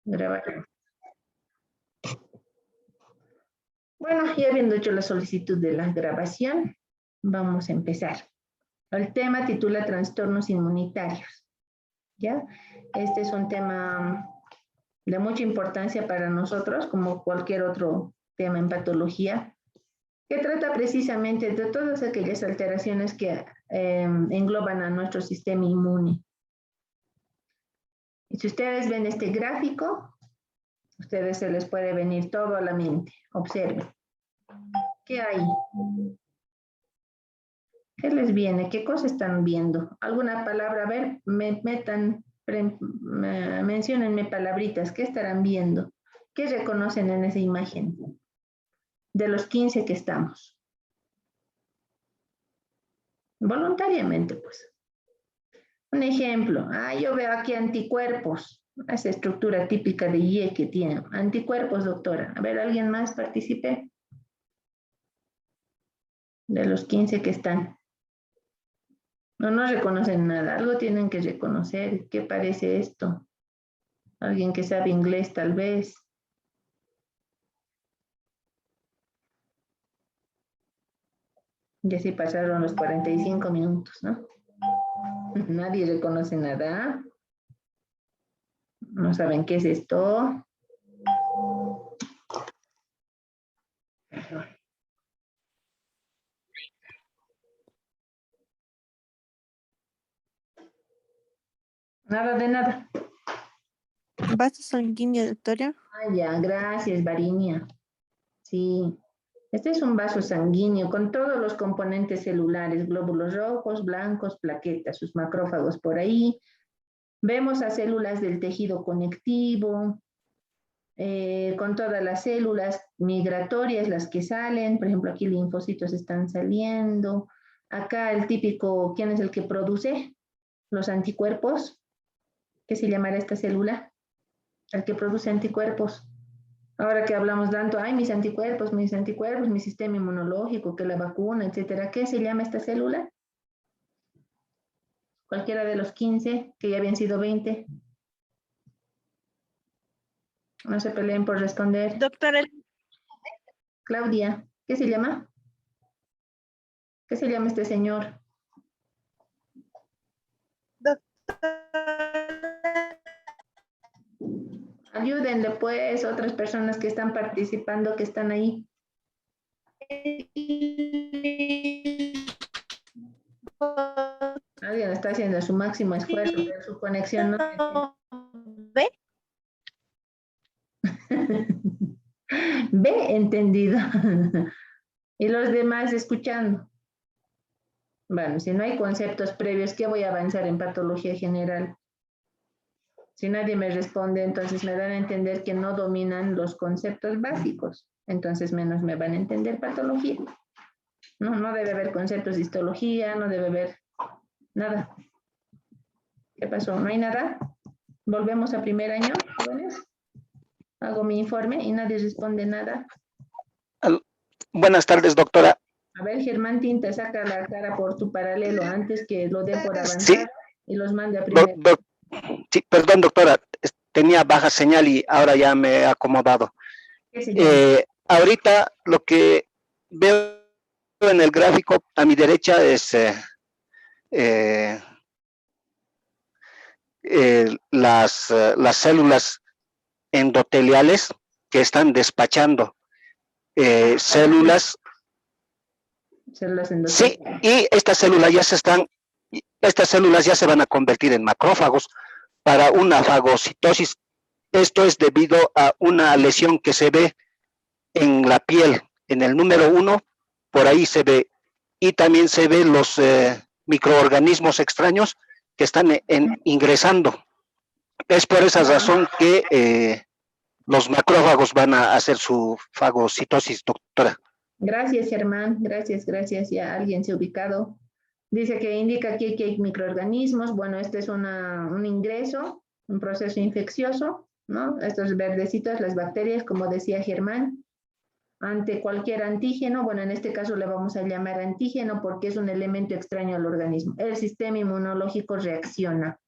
Grabar. Bueno, ya habiendo hecho la solicitud de la grabación, vamos a empezar. El tema titula Trastornos inmunitarios. ¿Ya? Este es un tema de mucha importancia para nosotros, como cualquier otro tema en patología, que trata precisamente de todas aquellas alteraciones que engloban a nuestro sistema inmune. Y si ustedes ven este gráfico, ustedes se les puede venir todo a la mente. Observen. ¿Qué hay? ¿Qué les viene? ¿Qué cosa están viendo? ¿Alguna palabra? A ver, menciónenme palabritas. ¿Qué estarán viendo? ¿Qué reconocen en esa imagen? De los 15 que estamos. Voluntariamente, pues. Un ejemplo. Yo veo aquí anticuerpos. Esa estructura típica de IE que tiene. Anticuerpos, doctora. A ver, ¿alguien más participe? De los 15 que están. No reconocen nada. Algo tienen que reconocer. ¿Qué parece esto? Alguien que sabe inglés, tal vez. Ya sí pasaron los 45 minutos, ¿no? Nadie reconoce nada. No saben qué es esto. Nada de nada. Vaso sanguíneo, doctora. Ya, gracias, Varinia. Sí, este es un vaso sanguíneo con todos los componentes celulares, glóbulos rojos, blancos, plaquetas, sus macrófagos por ahí. Vemos a células del tejido conectivo, con todas las células migratorias, las que salen, por ejemplo, aquí linfocitos están saliendo. Acá el típico, ¿quién es el que produce los anticuerpos? ¿Qué se llamará esta célula? El que produce anticuerpos. Ahora que hablamos tanto, mis anticuerpos, mi sistema inmunológico, que la vacuna, etcétera. ¿Qué se llama esta célula? Cualquiera de los 15, que ya habían sido 20. No se peleen por responder. Doctora. Claudia, ¿qué se llama? ¿Qué se llama este señor? Ayúdenle pues, otras personas que están participando, que están ahí. Alguien está haciendo su máximo esfuerzo, pero su conexión no. ¿Ve? Ve, entendido. Y los demás escuchando. Bueno, si no hay conceptos previos, ¿qué voy a avanzar en patología general? Si nadie me responde, entonces me dan a entender que no dominan los conceptos básicos. Entonces menos me van a entender patología. No debe haber conceptos de histología, no debe haber nada. ¿Qué pasó? ¿No hay nada? ¿Volvemos a primer año, jóvenes? Hago mi informe y nadie responde nada. Buenas tardes, doctora. A ver, Germán Tinta, saca la cara por tu paralelo antes que lo dé por avanzado, Sí. Y los mande a primer. Sí, perdón, doctora. Tenía baja señal y ahora ya me he acomodado. ¿Qué se llama? Ahorita lo que veo en el gráfico a mi derecha es las células endoteliales que están despachando células. Células Sí, endoteliales. y estas células ya se van a convertir en macrófagos para una fagocitosis. Esto es debido a una lesión que se ve en la piel, en el número 1, por ahí se ve, y también se ve los microorganismos extraños que están ingresando. Es por esa razón que los macrófagos van a hacer su fagocitosis, doctora. Gracias, Germán. Gracias. Ya alguien se ha ubicado. Dice que indica aquí que hay microorganismos. Bueno, este es un ingreso, un proceso infeccioso, ¿no? Estos verdecitos, las bacterias, como decía Germán, ante cualquier antígeno, bueno, en este caso le vamos a llamar antígeno porque es un elemento extraño al organismo. El sistema inmunológico reacciona,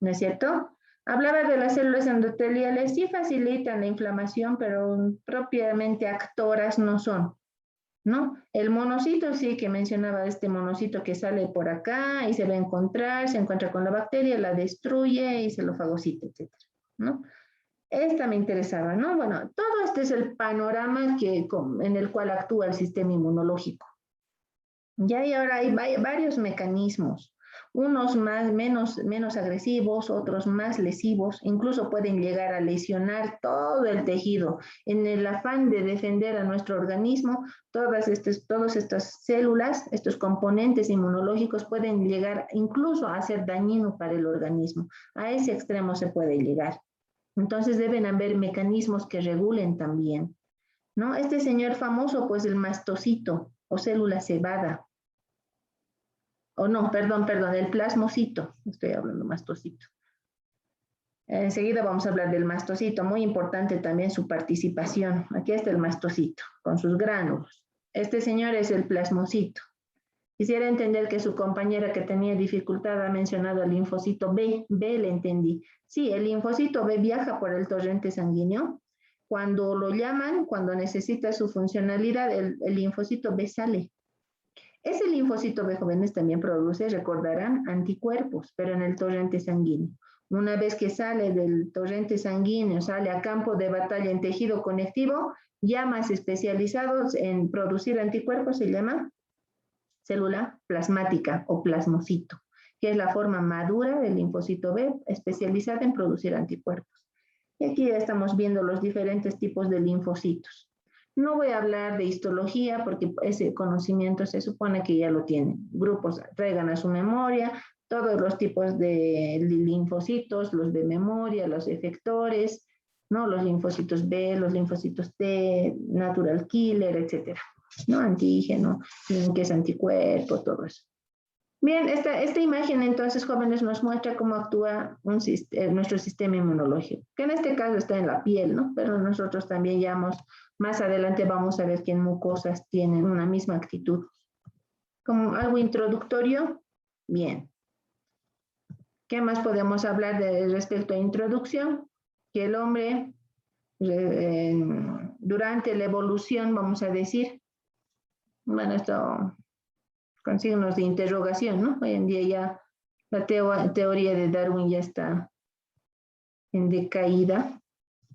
¿no es cierto? Hablaba de las células endoteliales, sí facilitan la inflamación, pero propiamente actoras no son, ¿no? El monocito sí que mencionaba este monocito que sale por acá y se va a encontrar, se encuentra con la bacteria, la destruye y se lo fagocita, etcétera, ¿no? Esta me interesaba, ¿no? Bueno, todo este es el panorama en el cual actúa el sistema inmunológico. Ya y ahora hay varios mecanismos, unos menos agresivos, otros más lesivos, incluso pueden llegar a lesionar todo el tejido. En el afán de defender a nuestro organismo, todas estas células, estos componentes inmunológicos pueden llegar incluso a ser dañino para el organismo. A ese extremo se puede llegar. Entonces deben haber mecanismos que regulen también, ¿no? Este señor famoso, pues el mastocito o célula cebada, o no, perdón, el plasmocito, estoy hablando mastocito. Enseguida vamos a hablar del mastocito, muy importante también su participación. Aquí está el mastocito, con sus gránulos. Este señor es el plasmocito. Quisiera entender que su compañera que tenía dificultad ha mencionado el linfocito B. B le entendí. Sí, el linfocito B viaja por el torrente sanguíneo. Cuando lo llaman, cuando necesita su funcionalidad, el linfocito B sale. Ese linfocito B, jóvenes, también produce, recordarán, anticuerpos, pero en el torrente sanguíneo. Una vez que sale del torrente sanguíneo, sale a campo de batalla en tejido conectivo, ya más especializados en producir anticuerpos, se llama célula plasmática o plasmocito, que es la forma madura del linfocito B, especializada en producir anticuerpos. Y aquí ya estamos viendo los diferentes tipos de linfocitos. No voy a hablar de histología porque ese conocimiento se supone que ya lo tienen. Grupos traigan a su memoria todos los tipos de linfocitos, los de memoria, los efectores, ¿no? Los linfocitos B, los linfocitos T, natural killer, etcétera, ¿no? Antígeno, que es anticuerpo, todo eso. Bien, esta imagen entonces, jóvenes, nos muestra cómo actúa nuestro sistema inmunológico, que en este caso está en la piel, ¿no? Pero nosotros también más adelante vamos a ver que en mucosas tienen una misma actitud. Como algo introductorio, bien. ¿Qué más podemos hablar respecto a introducción? Que el hombre, durante la evolución, vamos a decir, bueno, esto con signos de interrogación, ¿no? Hoy en día ya la teoría de Darwin ya está en decaída,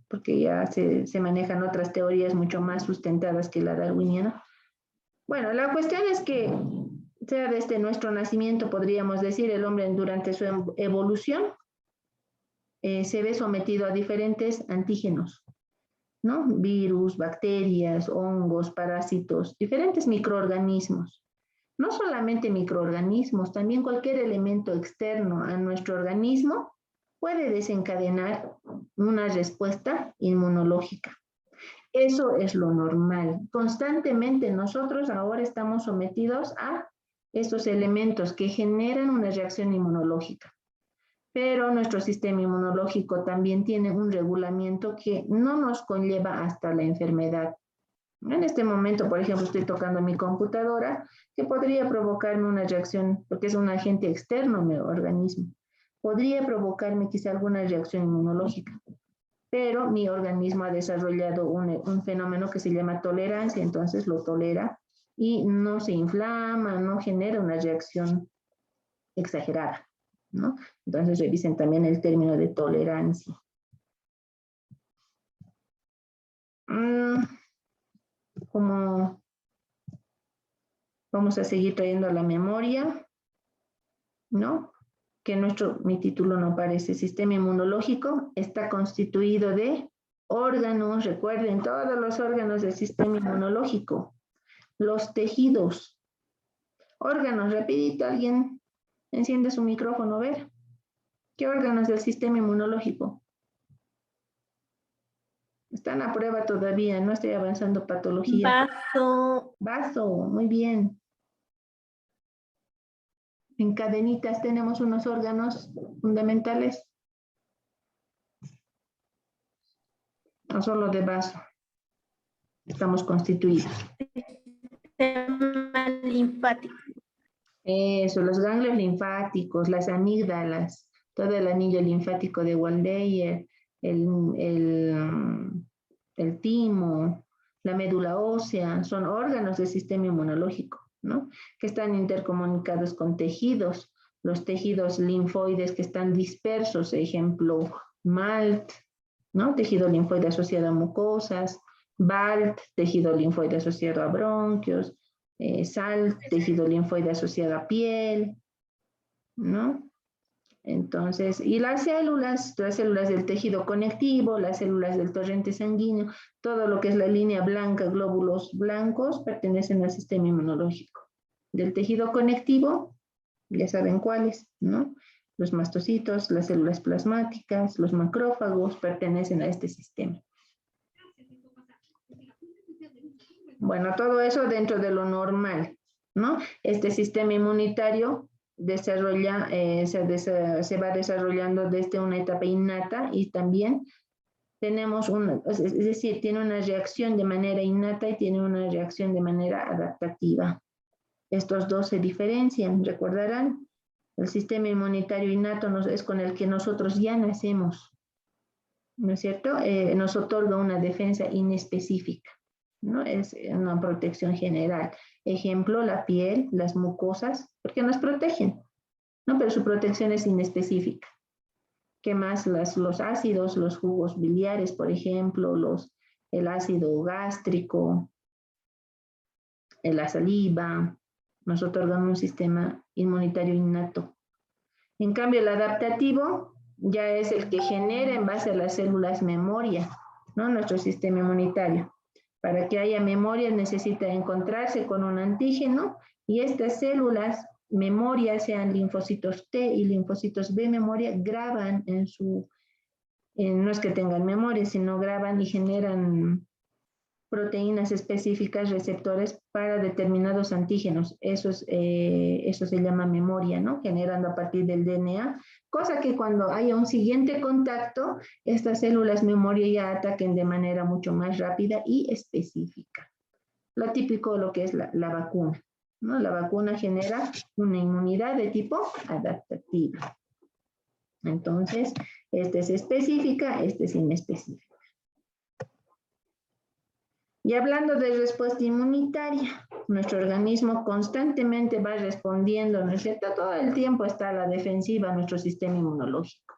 porque ya se manejan otras teorías mucho más sustentadas que la darwiniana. Bueno, la cuestión es que, sea desde nuestro nacimiento, podríamos decir, el hombre durante su evolución se ve sometido a diferentes antígenos, ¿no? Virus, bacterias, hongos, parásitos, diferentes microorganismos. No solamente microorganismos, también cualquier elemento externo a nuestro organismo puede desencadenar una respuesta inmunológica. Eso es lo normal. Constantemente nosotros ahora estamos sometidos a estos elementos que generan una reacción inmunológica. Pero nuestro sistema inmunológico también tiene un regulamiento que no nos conlleva hasta la enfermedad. En este momento, por ejemplo, estoy tocando mi computadora, que podría provocarme una reacción, porque es un agente externo a mi organismo. Podría provocarme quizá alguna reacción inmunológica, pero mi organismo ha desarrollado un fenómeno que se llama tolerancia, entonces lo tolera y no se inflama, no genera una reacción exagerada, ¿no? Entonces revisen también el término de tolerancia. Como vamos a seguir trayendo a la memoria, ¿no? Que mi título no aparece, sistema inmunológico está constituido de órganos, recuerden, todos los órganos del sistema inmunológico, los tejidos, órganos, rapidito, alguien enciende su micrófono, a ver, ¿qué órganos del sistema inmunológico? Están a prueba todavía, no estoy avanzando patología. Vaso, muy bien. En cadenitas tenemos unos órganos fundamentales. No solo de vaso. Estamos constituidos. Sistema linfático. Eso, los ganglios linfáticos, las amígdalas, todo el anillo linfático de Waldeyer, el timo, la médula ósea, son órganos del sistema inmunológico, ¿no? Que están intercomunicados con tejidos, los tejidos linfoides que están dispersos, ejemplo, MALT, ¿no? Tejido linfoide asociado a mucosas, BALT, tejido linfoide asociado a bronquios, SALT, tejido linfoide asociado a piel, ¿no? Entonces, y las células del tejido conectivo, las células del torrente sanguíneo, todo lo que es la línea blanca, glóbulos blancos, pertenecen al sistema inmunológico. Del tejido conectivo, ya saben cuáles, ¿no? Los mastocitos, las células plasmáticas, los macrófagos pertenecen a este sistema. Bueno, todo eso dentro de lo normal, ¿no? Este sistema inmunitario desarrolla, se va desarrollando desde una etapa innata y también tenemos es decir, tiene una reacción de manera innata y tiene una reacción de manera adaptativa. Estos dos se diferencian, recordarán, el sistema inmunitario innato es con el que nosotros ya nacemos, ¿no es cierto? Nos otorga una defensa inespecífica, ¿no? Es una protección general. Ejemplo, la piel, las mucosas, porque nos protegen, ¿no? Pero su protección es inespecífica. ¿Qué más? Los ácidos, los jugos biliares, por ejemplo, el ácido gástrico, la saliva, nos otorgan un sistema inmunitario innato. En cambio, el adaptativo ya es el que genera en base a las células memoria, ¿no? Nuestro sistema inmunitario. Para que haya memoria necesita encontrarse con un antígeno y estas células memoria, sean linfocitos T y linfocitos B memoria, graban no es que tengan memoria, sino graban y generan proteínas específicas, receptores para determinados antígenos. Eso se llama memoria, ¿no? Generando a partir del DNA, cosa que cuando haya un siguiente contacto, estas células memoria ya ataquen de manera mucho más rápida y específica. Lo típico, lo que es la vacuna, ¿no? La vacuna genera una inmunidad de tipo adaptativa. Entonces, esta es específica, esta es inespecífica. Y hablando de respuesta inmunitaria, nuestro organismo constantemente va respondiendo, ¿no es cierto? Todo el tiempo está a la defensiva nuestro sistema inmunológico.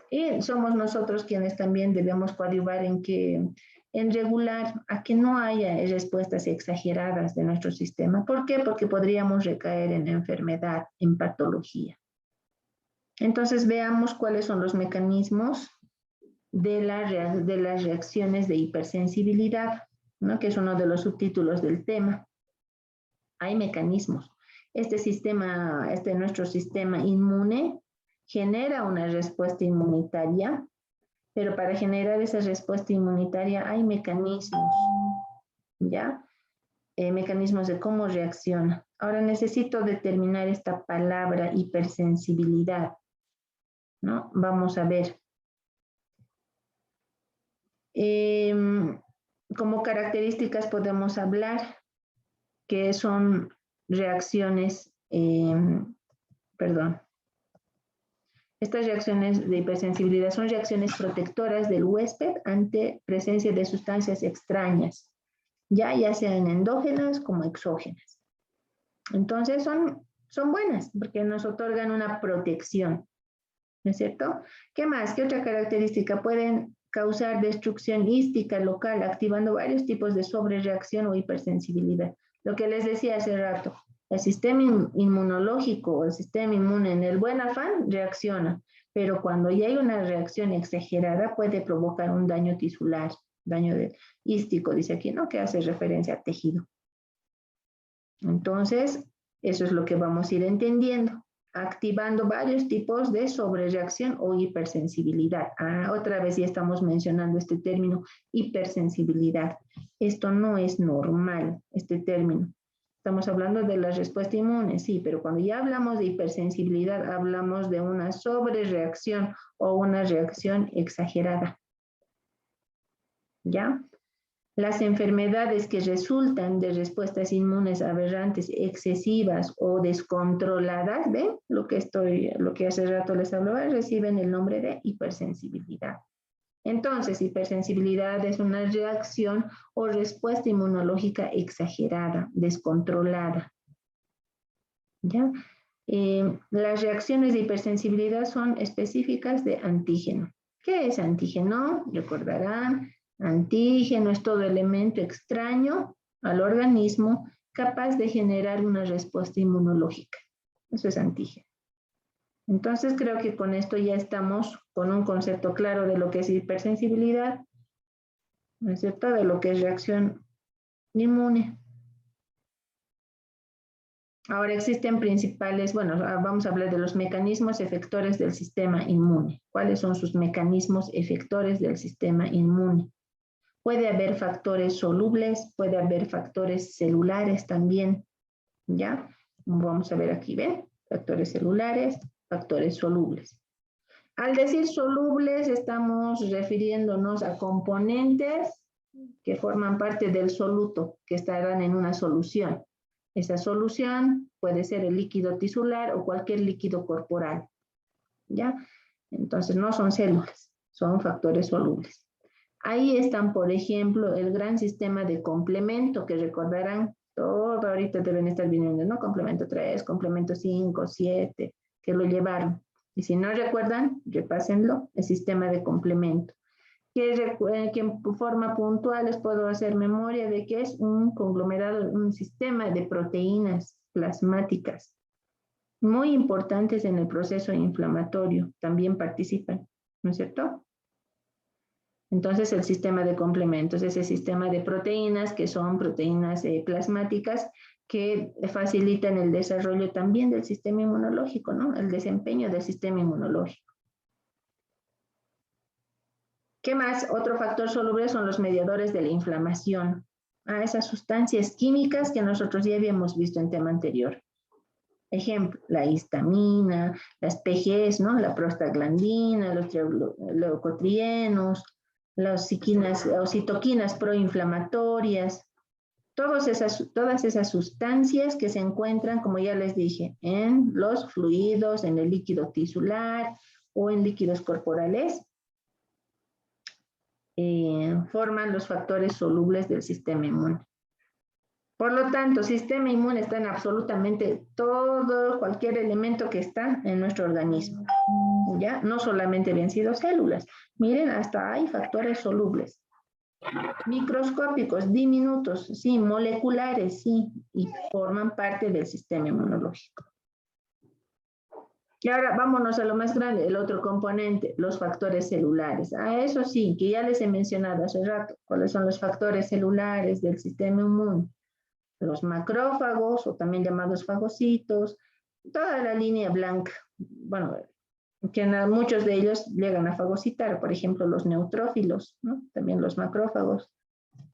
Y somos nosotros quienes también debemos coadyuvar en regular a que no haya respuestas exageradas de nuestro sistema. ¿Por qué? Porque podríamos recaer en enfermedad, en patología. Entonces veamos cuáles son los mecanismos de las reacciones de hipersensibilidad, ¿no? Que es uno de los subtítulos del tema. Hay mecanismos. Nuestro sistema inmune genera una respuesta inmunitaria, pero para generar esa respuesta inmunitaria hay mecanismos, ¿ya? Mecanismos de cómo reacciona. Ahora necesito determinar esta palabra hipersensibilidad, ¿no? Vamos a ver. Como características podemos hablar que son reacciones, estas reacciones de hipersensibilidad son reacciones protectoras del huésped ante presencia de sustancias extrañas, ya sean endógenas como exógenas. Entonces son buenas porque nos otorgan una protección, ¿no es cierto? ¿Qué más? ¿Qué otra característica? Pueden causar destrucción hística local, activando varios tipos de sobrereacción o hipersensibilidad. Lo que les decía hace rato, el sistema inmunológico o el sistema inmune en el buen afán reacciona, pero cuando ya hay una reacción exagerada puede provocar un daño tisular, daño hístico, dice aquí, ¿no? Que hace referencia a tejido. Entonces, eso es lo que vamos a ir entendiendo, activando varios tipos de sobrereacción o hipersensibilidad. Otra vez ya estamos mencionando este término, hipersensibilidad. Esto no es normal, este término. Estamos hablando de la respuesta inmune, sí, pero cuando ya hablamos de hipersensibilidad, hablamos de una sobrereacción o una reacción exagerada. ¿Ya? Las enfermedades que resultan de respuestas inmunes aberrantes, excesivas o descontroladas, ¿ven? Lo que hace rato les hablaba, reciben el nombre de hipersensibilidad. Entonces, hipersensibilidad es una reacción o respuesta inmunológica exagerada, descontrolada. ¿Ya? Las reacciones de hipersensibilidad son específicas de antígeno. ¿Qué es antígeno? Recordarán, antígeno es todo elemento extraño al organismo capaz de generar una respuesta inmunológica. Eso es antígeno. Entonces creo que con esto ya estamos con un concepto claro de lo que es hipersensibilidad, ¿no es cierto? De lo que es reacción inmune. Ahora existen principales, bueno, vamos a hablar de los mecanismos efectores del sistema inmune. ¿Cuáles son sus mecanismos efectores del sistema inmune? Puede haber factores solubles, puede haber factores celulares también, ¿ya? Vamos a ver aquí, ¿ven? Factores celulares, factores solubles. Al decir solubles, estamos refiriéndonos a componentes que forman parte del soluto, que estarán en una solución. Esa solución puede ser el líquido tisular o cualquier líquido corporal, ¿ya? Entonces, no son células, son factores solubles. Ahí están, por ejemplo, el gran sistema de complemento, que recordarán, todo ahorita deben estar viniendo, ¿no? Complemento 3, complemento 5, 7, que lo llevaron. Y si no recuerdan, repásenlo, el sistema de complemento. Que en forma puntual les puedo hacer memoria de que es un conglomerado, un sistema de proteínas plasmáticas muy importantes en el proceso inflamatorio, también participan, ¿no es cierto? Entonces el sistema de complementos, ese sistema de proteínas que son proteínas plasmáticas que facilitan el desarrollo también del sistema inmunológico, ¿no? El desempeño del sistema inmunológico. ¿Qué más? Otro factor soluble son los mediadores de la inflamación. Esas sustancias químicas que nosotros ya habíamos visto en tema anterior. Ejemplo, la histamina, las PGs, ¿no? La prostaglandina, los leucotrienos, las citoquinas proinflamatorias, todas esas sustancias que se encuentran, como ya les dije, en los fluidos, en el líquido tisular o en líquidos corporales, forman los factores solubles del sistema inmune. Por lo tanto, sistema inmune está en absolutamente todo, cualquier elemento que está en nuestro organismo. ¿Ya? No solamente habían sido células. Miren, hasta hay factores solubles. Microscópicos, diminutos, sí, moleculares, sí, y forman parte del sistema inmunológico. Y ahora vámonos a lo más grande, el otro componente, los factores celulares. Eso sí, que ya les he mencionado hace rato, cuáles son los factores celulares del sistema inmune. Los macrófagos, o también llamados fagocitos, toda la línea blanca. Bueno, que muchos de ellos llegan a fagocitar, por ejemplo, los neutrófilos, ¿no? También los macrófagos.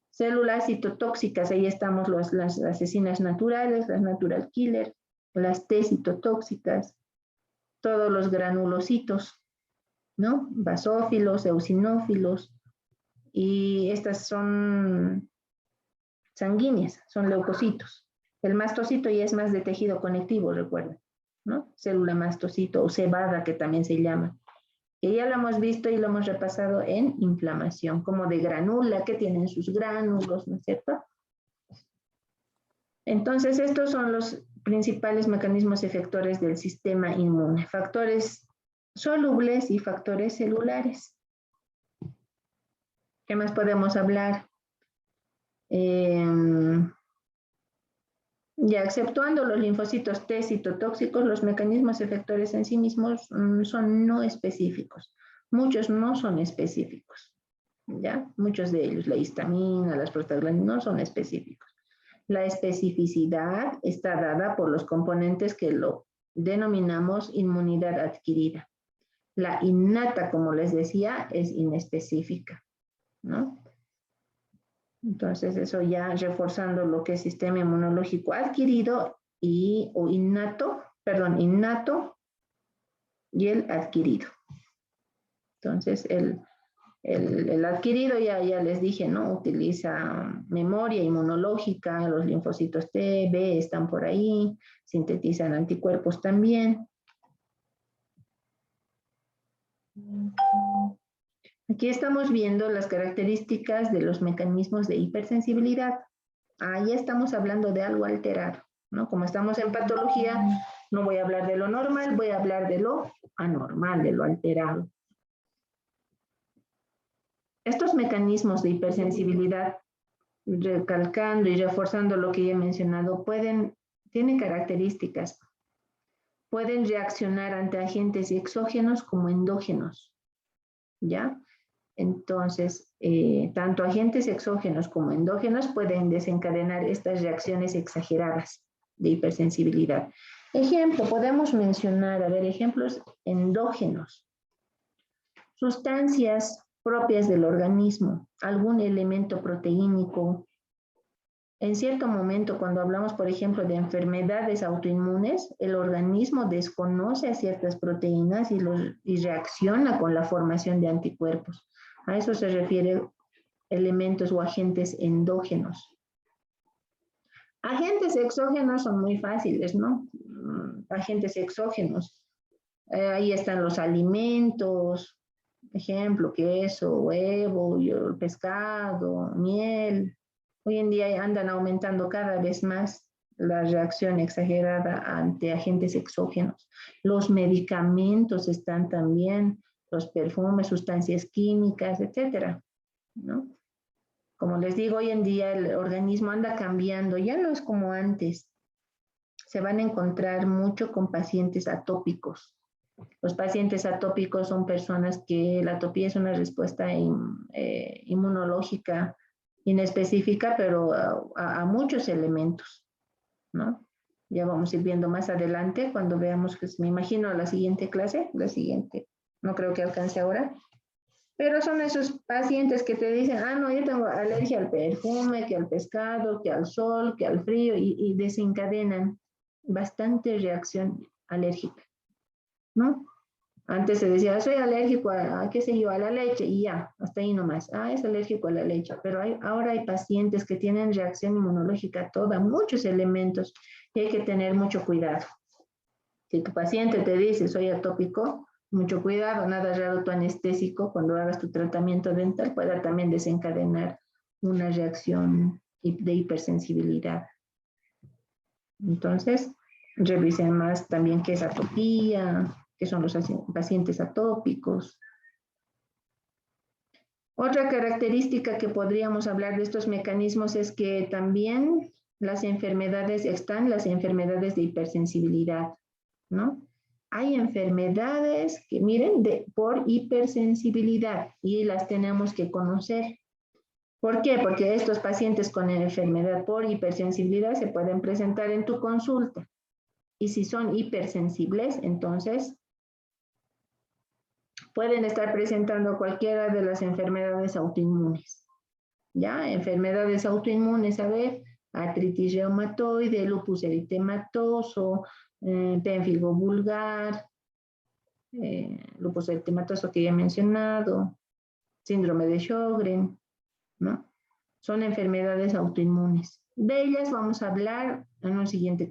Células citotóxicas, ahí estamos las asesinas naturales, las natural killer, las T citotóxicas, todos los granulocitos, ¿no? Basófilos, eosinófilos, y estas son sanguíneas, son leucocitos. El mastocito ya es más de tejido conectivo, recuerden, ¿no? Célula mastocito o cebada, que también se llama. Que ya lo hemos visto y lo hemos repasado en inflamación, como de granula, que tienen sus gránulos, ¿no es cierto? Entonces, estos son los principales mecanismos efectores del sistema inmune. Factores solubles y factores celulares. ¿Qué más podemos hablar? Ya exceptuando los linfocitos T citotóxicos, los mecanismos efectores en sí mismos son no específicos. Muchos no son específicos, ¿ya? Muchos de ellos, la histamina, las prostaglandinas, no son específicos. La especificidad está dada por los componentes que lo denominamos inmunidad adquirida. La innata, como les decía, es inespecífica, ¿no? Entonces, eso ya reforzando lo que es sistema inmunológico adquirido o innato y el adquirido. Entonces, El adquirido ya les dije, ¿no? Utiliza memoria inmunológica, los linfocitos T, B están por ahí, sintetizan anticuerpos también. Aquí estamos viendo las características de los mecanismos de hipersensibilidad. Ahí estamos hablando de algo alterado, ¿no? Como estamos en patología, no voy a hablar de lo normal, voy a hablar de lo anormal, de lo alterado. Estos mecanismos de hipersensibilidad, recalcando y reforzando lo que ya he mencionado, tienen características. Pueden reaccionar ante agentes exógenos como endógenos, ¿ya? Entonces, tanto agentes exógenos como endógenos pueden desencadenar estas reacciones exageradas de hipersensibilidad. Ejemplo, podemos mencionar, ejemplos endógenos. Sustancias propias del organismo, algún elemento proteínico. En cierto momento, cuando hablamos, por ejemplo, de enfermedades autoinmunes, el organismo desconoce a ciertas proteínas y reacciona con la formación de anticuerpos. A eso se refiere elementos o agentes endógenos. Agentes exógenos son muy fáciles, ¿no? Agentes exógenos. Ahí están los alimentos, ejemplo, queso, huevo, pescado, miel. Hoy en día andan aumentando cada vez más la reacción exagerada ante agentes exógenos. Los medicamentos están también, los perfumes, sustancias químicas, etcétera, ¿no? Como les digo, hoy en día el organismo anda cambiando, ya no es como antes. Se van a encontrar mucho con pacientes atópicos. Los pacientes atópicos son personas que la atopía es una respuesta inmunológica inespecífica, pero a muchos elementos, ¿no? Ya vamos a ir viendo más adelante cuando veamos, que me imagino la siguiente clase, no creo que alcance ahora, pero son esos pacientes que te dicen, no, yo tengo alergia al perfume, que al pescado, que al sol, que al frío, y desencadenan bastante reacción alérgica, ¿no? Antes se decía, soy alérgico qué sé yo, a la leche, y ya, hasta ahí nomás. Es alérgico a la leche. Pero ahora hay pacientes que tienen reacción inmunológica a muchos elementos, y hay que tener mucho cuidado. Si tu paciente te dice, soy atópico, mucho cuidado, nada raro tu anestésico, cuando hagas tu tratamiento dental, pueda también desencadenar una reacción de hipersensibilidad. Entonces, revisen más también qué es atopía, que son los pacientes atópicos. Otra característica que podríamos hablar de estos mecanismos es que también las enfermedades de hipersensibilidad, ¿no? Hay enfermedades que, miren, por hipersensibilidad y las tenemos que conocer. ¿Por qué? Porque estos pacientes con enfermedad por hipersensibilidad se pueden presentar en tu consulta. Y si son hipersensibles, entonces pueden estar presentando cualquiera de las enfermedades autoinmunes. ¿Ya? Enfermedades autoinmunes, artritis reumatoide, lupus eritematoso, pélvico vulgar, lupus eritematoso que ya he mencionado, síndrome de Sjögren, ¿no? Son enfermedades autoinmunes. De ellas vamos a hablar en una siguiente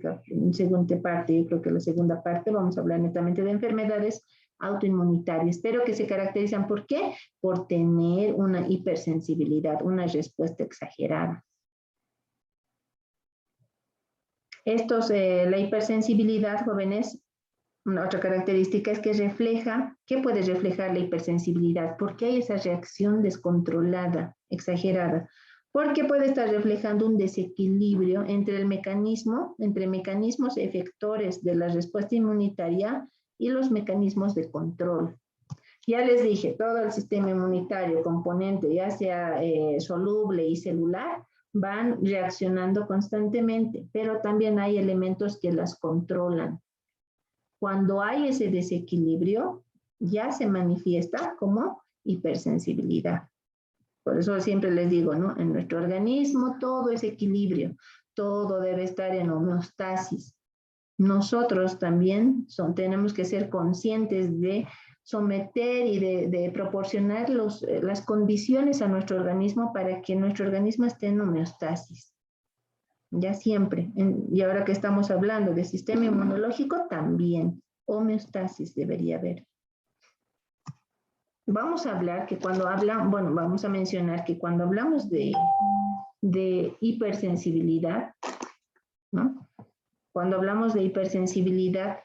parte. Yo creo que la segunda parte vamos a hablar netamente de enfermedades autoinmunitarias, pero que se caracterizan ¿por qué? Por tener una hipersensibilidad, una respuesta exagerada. La hipersensibilidad, jóvenes, una otra característica es que ¿qué puede reflejar la hipersensibilidad? ¿Por qué hay esa reacción descontrolada, exagerada? Porque puede estar reflejando un desequilibrio entre mecanismos efectores de la respuesta inmunitaria y los mecanismos de control. Ya les dije, todo el sistema inmunitario, componente, ya sea soluble y celular, van reaccionando constantemente, pero también hay elementos que las controlan. Cuando hay ese desequilibrio, ya se manifiesta como hipersensibilidad. Por eso siempre les digo, ¿no? En nuestro organismo todo es equilibrio, todo debe estar en homeostasis. Nosotros también tenemos que ser conscientes de someter y de proporcionar las condiciones a nuestro organismo para que nuestro organismo esté en homeostasis. Ya siempre. Y ahora que estamos hablando de sistema inmunológico, también homeostasis debería haber. Vamos a hablar que cuando hablamos, bueno, vamos a mencionar que cuando hablamos de hipersensibilidad, ¿no? Cuando hablamos de hipersensibilidad,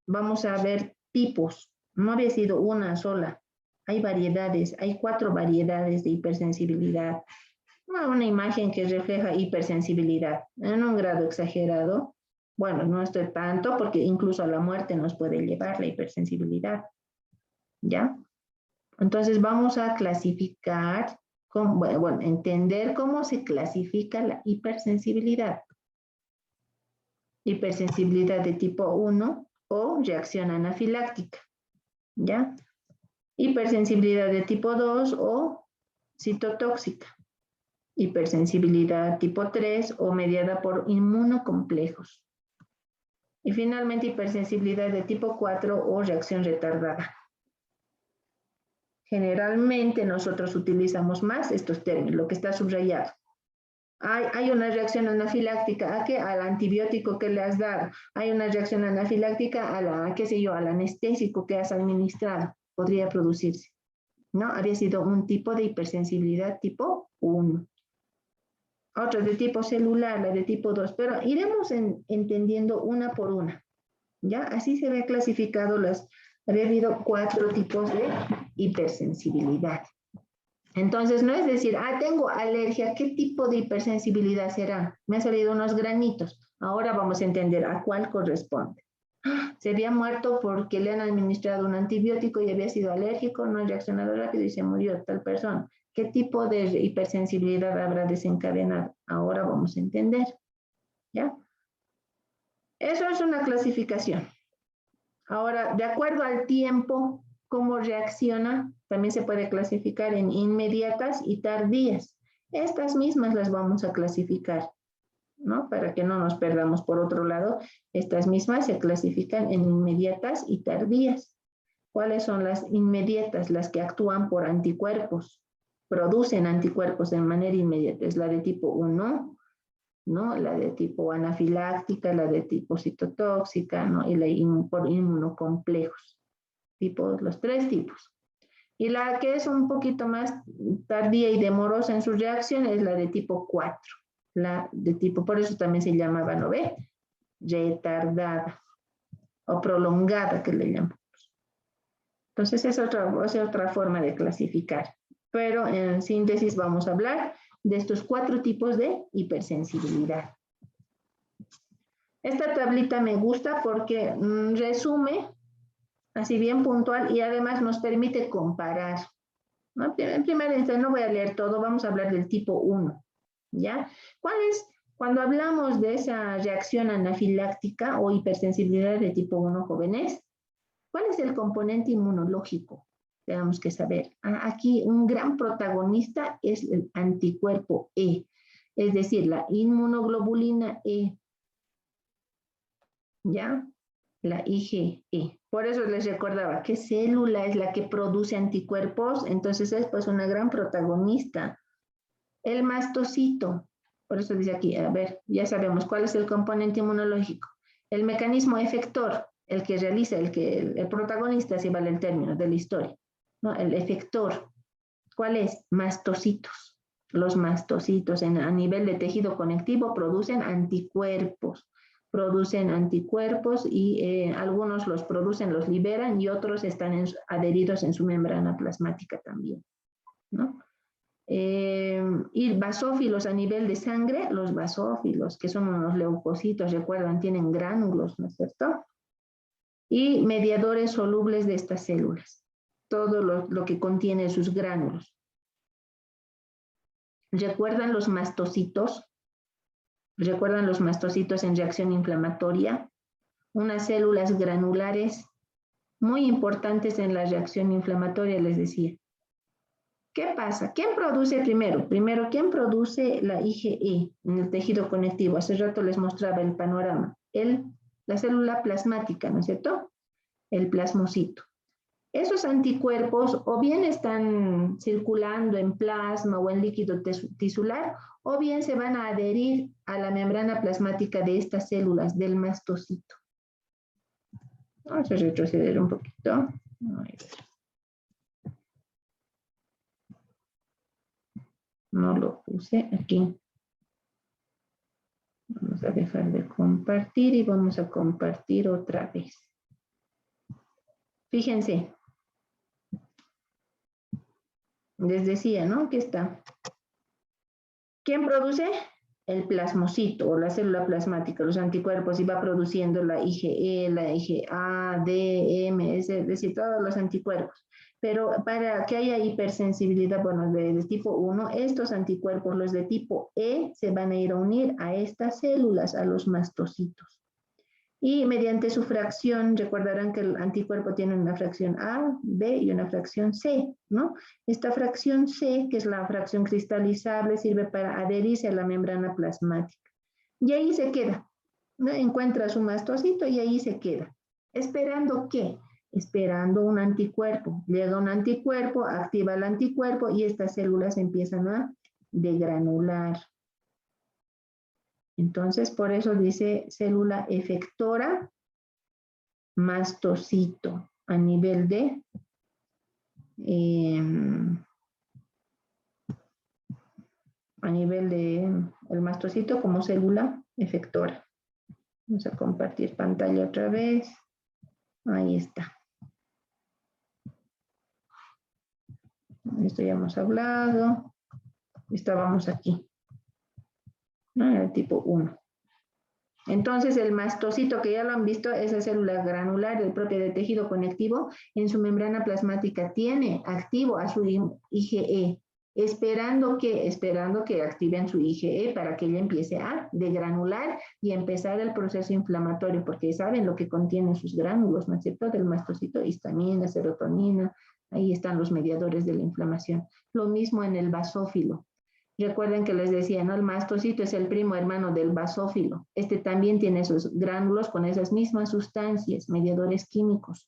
vamos a ver tipos. No había sido una sola. Hay variedades, hay 4 variedades de hipersensibilidad. Una imagen que refleja hipersensibilidad en un grado exagerado. Bueno, no estoy tanto porque incluso a la muerte nos puede llevar la hipersensibilidad. ¿Ya? Entonces vamos a clasificar, bueno, entender cómo se clasifica la hipersensibilidad. Hipersensibilidad de tipo 1 o reacción anafiláctica. ¿Ya? Hipersensibilidad de tipo 2 o citotóxica. Hipersensibilidad tipo 3 o mediada por inmunocomplejos. Y finalmente hipersensibilidad de tipo 4 o reacción retardada. Generalmente nosotros utilizamos más estos términos, lo que está subrayado. Hay una reacción anafiláctica ¿a qué? Al antibiótico que le has dado. Hay una reacción anafiláctica qué sé yo, al anestésico que has administrado. Podría producirse. ¿No? Había sido un tipo de hipersensibilidad tipo 1. Otra de tipo celular, la de tipo 2, pero iremos entendiendo una por una. ¿Ya? Así se ve clasificado había habido 4 tipos de hipersensibilidad. Entonces, no es decir, tengo alergia, ¿qué tipo de hipersensibilidad será? Me han salido unos granitos. Ahora vamos a entender a cuál corresponde. Se había muerto porque le han administrado un antibiótico y había sido alérgico, no ha reaccionado rápido y se murió tal persona. ¿Qué tipo de hipersensibilidad habrá desencadenado? Ahora vamos a entender. ¿Ya? Eso es una clasificación. Ahora, de acuerdo al tiempo, cómo reacciona, también se puede clasificar en inmediatas y tardías. Estas mismas las vamos a clasificar, ¿no? Para que no nos perdamos. Por otro lado, estas mismas se clasifican en inmediatas y tardías. ¿Cuáles son las inmediatas? Las que actúan por anticuerpos, producen anticuerpos de manera inmediata. Es la de tipo 1, ¿no? La de tipo anafiláctica, la de tipo citotóxica, ¿no? Y por inmunocomplejos. Los 3 tipos. Y la que es un poquito más tardía y demorosa en su reacción es la de tipo 4. La de tipo, por eso también se llamaba, ¿no ve? Retardada o prolongada que le llamamos. Entonces es otra forma de clasificar. Pero en síntesis vamos a hablar de estos 4 tipos de hipersensibilidad. Esta tablita me gusta porque resume así bien puntual y además nos permite comparar. ¿No? En primer instante, no voy a leer todo, vamos a hablar del tipo 1. ¿Ya? Cuando hablamos de esa reacción anafiláctica o hipersensibilidad de tipo 1, jóvenes, ¿cuál es el componente inmunológico? Tenemos que saber. Aquí un gran protagonista es el anticuerpo E, es decir, la inmunoglobulina E. ¿Ya? La IgE. Por eso les recordaba, ¿qué célula es la que produce anticuerpos? Entonces es pues una gran protagonista. El mastocito. Por eso dice aquí, a ver, ya sabemos cuál es el componente inmunológico. El mecanismo efector, el que realiza, el protagonista, si vale el término de la historia. ¿No? El efector. ¿Cuál es? Mastocitos. Los mastocitos a nivel de tejido conectivo producen anticuerpos. Y algunos los producen, los liberan y otros están adheridos en su membrana plasmática también, ¿no? Y basófilos a nivel de sangre, los basófilos, que son unos leucocitos, recuerdan, tienen gránulos, ¿no es cierto? Y mediadores solubles de estas células, todo lo que contiene sus gránulos. ¿Recuerdan los mastocitos? ¿Recuerdan los mastocitos en reacción inflamatoria? Unas células granulares muy importantes en la reacción inflamatoria, les decía. ¿Qué pasa? ¿Quién produce primero? Primero, ¿quién produce la IgE en el tejido conectivo? Hace rato les mostraba el panorama. La célula plasmática, ¿no es cierto? El plasmocito. Esos anticuerpos o bien están circulando en plasma o en líquido tisular, o bien se van a adherir a la membrana plasmática de estas células del mastocito. Vamos a retroceder un poquito. No lo puse aquí. Vamos a dejar de compartir y vamos a compartir otra vez. Fíjense. Les decía, ¿no? Que está. ¿Quién produce? El plasmocito o la célula plasmática, los anticuerpos, y va produciendo la IgE, la IgA, D, M, es decir, todos los anticuerpos. Pero para que haya hipersensibilidad, bueno, de tipo 1, estos anticuerpos, los de tipo E, se van a ir a unir a estas células, a los mastocitos. Y mediante su fracción, recordarán que el anticuerpo tiene una fracción A, B y una fracción C, ¿no? Esta fracción C, que es la fracción cristalizable, sirve para adherirse a la membrana plasmática. Y ahí se queda, ¿no? Encuentra su mastocito y ahí se queda. ¿Esperando qué? Esperando un anticuerpo. Llega un anticuerpo, activa el anticuerpo y estas células empiezan a degranular. Entonces, por eso dice célula efectora mastocito a nivel de el mastocito como célula efectora. Vamos a compartir pantalla otra vez. Ahí está. Esto ya hemos hablado. Estábamos aquí. El tipo 1. Entonces, el mastocito, que ya lo han visto, esa célula granular, el propio de tejido conectivo, en su membrana plasmática tiene activo a su IgE, esperando que activen su IgE para que ella empiece a degranular y empezar el proceso inflamatorio, porque saben lo que contienen sus gránulos, ¿no es cierto? Del mastocito, histamina, serotonina, ahí están los mediadores de la inflamación. Lo mismo en el basófilo. Recuerden que les decía, ¿no? El mastocito es el primo hermano del basófilo. Este también tiene esos gránulos con esas mismas sustancias, mediadores químicos.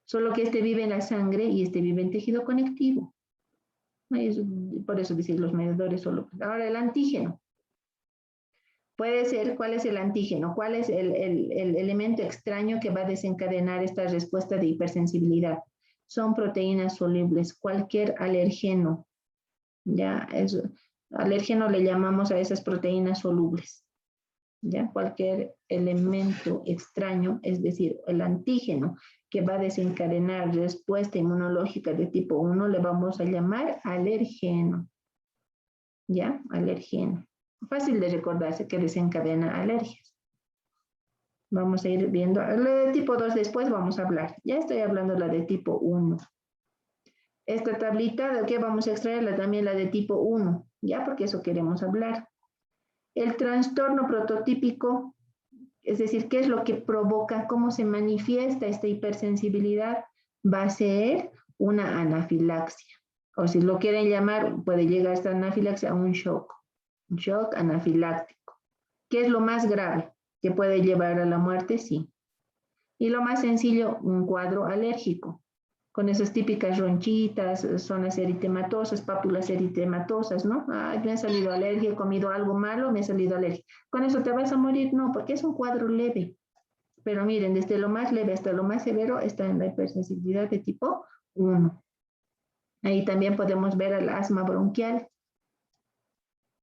Solo que este vive en la sangre y este vive en tejido conectivo. Por eso decir los mediadores solo. Ahora el antígeno. Puede ser, ¿cuál es el antígeno? ¿Cuál es el elemento extraño que va a desencadenar esta respuesta de hipersensibilidad? Son proteínas solubles, cualquier alergeno. Ya, alérgeno le llamamos a esas proteínas solubles. Ya, cualquier elemento extraño, es decir, el antígeno que va a desencadenar respuesta inmunológica de tipo 1, le vamos a llamar alergeno. Ya, alergeno. Fácil de recordarse que desencadena alergias. Vamos a ir viendo. La de tipo 2 después vamos a hablar. Ya estoy hablando de la de tipo 1. Esta tablita, ¿de qué vamos a extraerla? También la de tipo 1, ¿ya? Porque eso queremos hablar. El trastorno prototípico, es decir, ¿qué es lo que provoca, cómo se manifiesta esta hipersensibilidad? Va a ser una anafilaxia. O si lo quieren llamar, puede llegar esta anafilaxia a un shock anafiláctico. ¿Qué es lo más grave? ¿Que puede llevar a la muerte? Sí. Y lo más sencillo, un cuadro alérgico, con esas típicas ronchitas, zonas eritematosas, pápulas eritematosas, ¿no? Ay, me ha salido alergia, he comido algo malo, me ha salido alergia. ¿Con eso te vas a morir? No, porque es un cuadro leve. Pero miren, desde lo más leve hasta lo más severo está en la hipersensibilidad de tipo 1. Ahí también podemos ver el asma bronquial,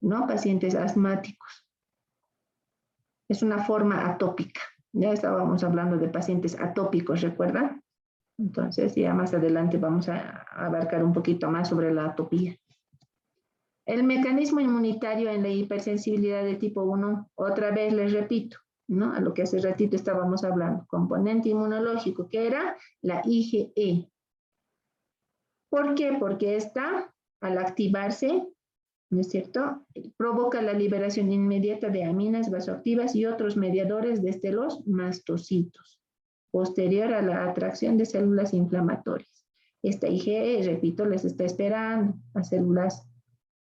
¿no? Pacientes asmáticos. Es una forma atópica. Ya estábamos hablando de pacientes atópicos, ¿recuerdan? Entonces, ya más adelante vamos a abarcar un poquito más sobre la atopía. El mecanismo inmunitario en la hipersensibilidad de tipo 1, otra vez les repito, ¿no? A lo que hace ratito estábamos hablando. Componente inmunológico, que era la IgE. ¿Por qué? Porque esta, al activarse, ¿no es cierto?, provoca la liberación inmediata de aminas vasoactivas y otros mediadores desde los mastocitos, posterior a la atracción de células inflamatorias. Esta IgE, repito, les está esperando a células,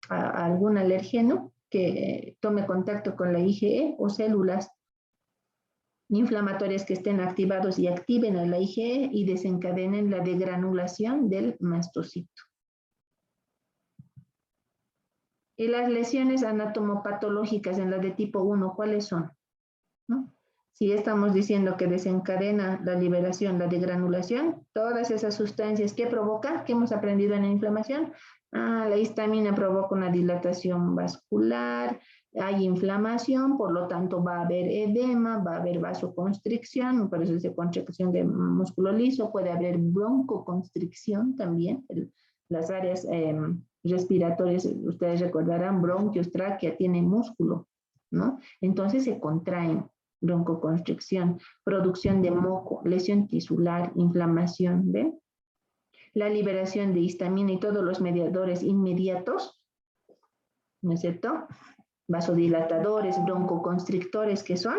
a algún alérgeno que tome contacto con la IgE o células inflamatorias que estén activados y activen a la IgE y desencadenen la degranulación del mastocito. Y las lesiones anatomopatológicas en la de tipo 1, ¿cuáles son? ¿No? Si estamos diciendo que desencadena la liberación, la degranulación, todas esas sustancias que provocan, que hemos aprendido en la inflamación, la histamina provoca una dilatación vascular, hay inflamación, por lo tanto va a haber edema, va a haber vasoconstricción, por eso es contracción de músculo liso, puede haber broncoconstricción también, las áreas respiratorias, ustedes recordarán, bronquios, tráquea, tiene músculo, ¿no? Entonces se contraen, broncoconstricción, producción de moco, lesión tisular, inflamación, ¿ven? La liberación de histamina y todos los mediadores inmediatos, ¿no es cierto? Vasodilatadores, broncoconstrictores que son,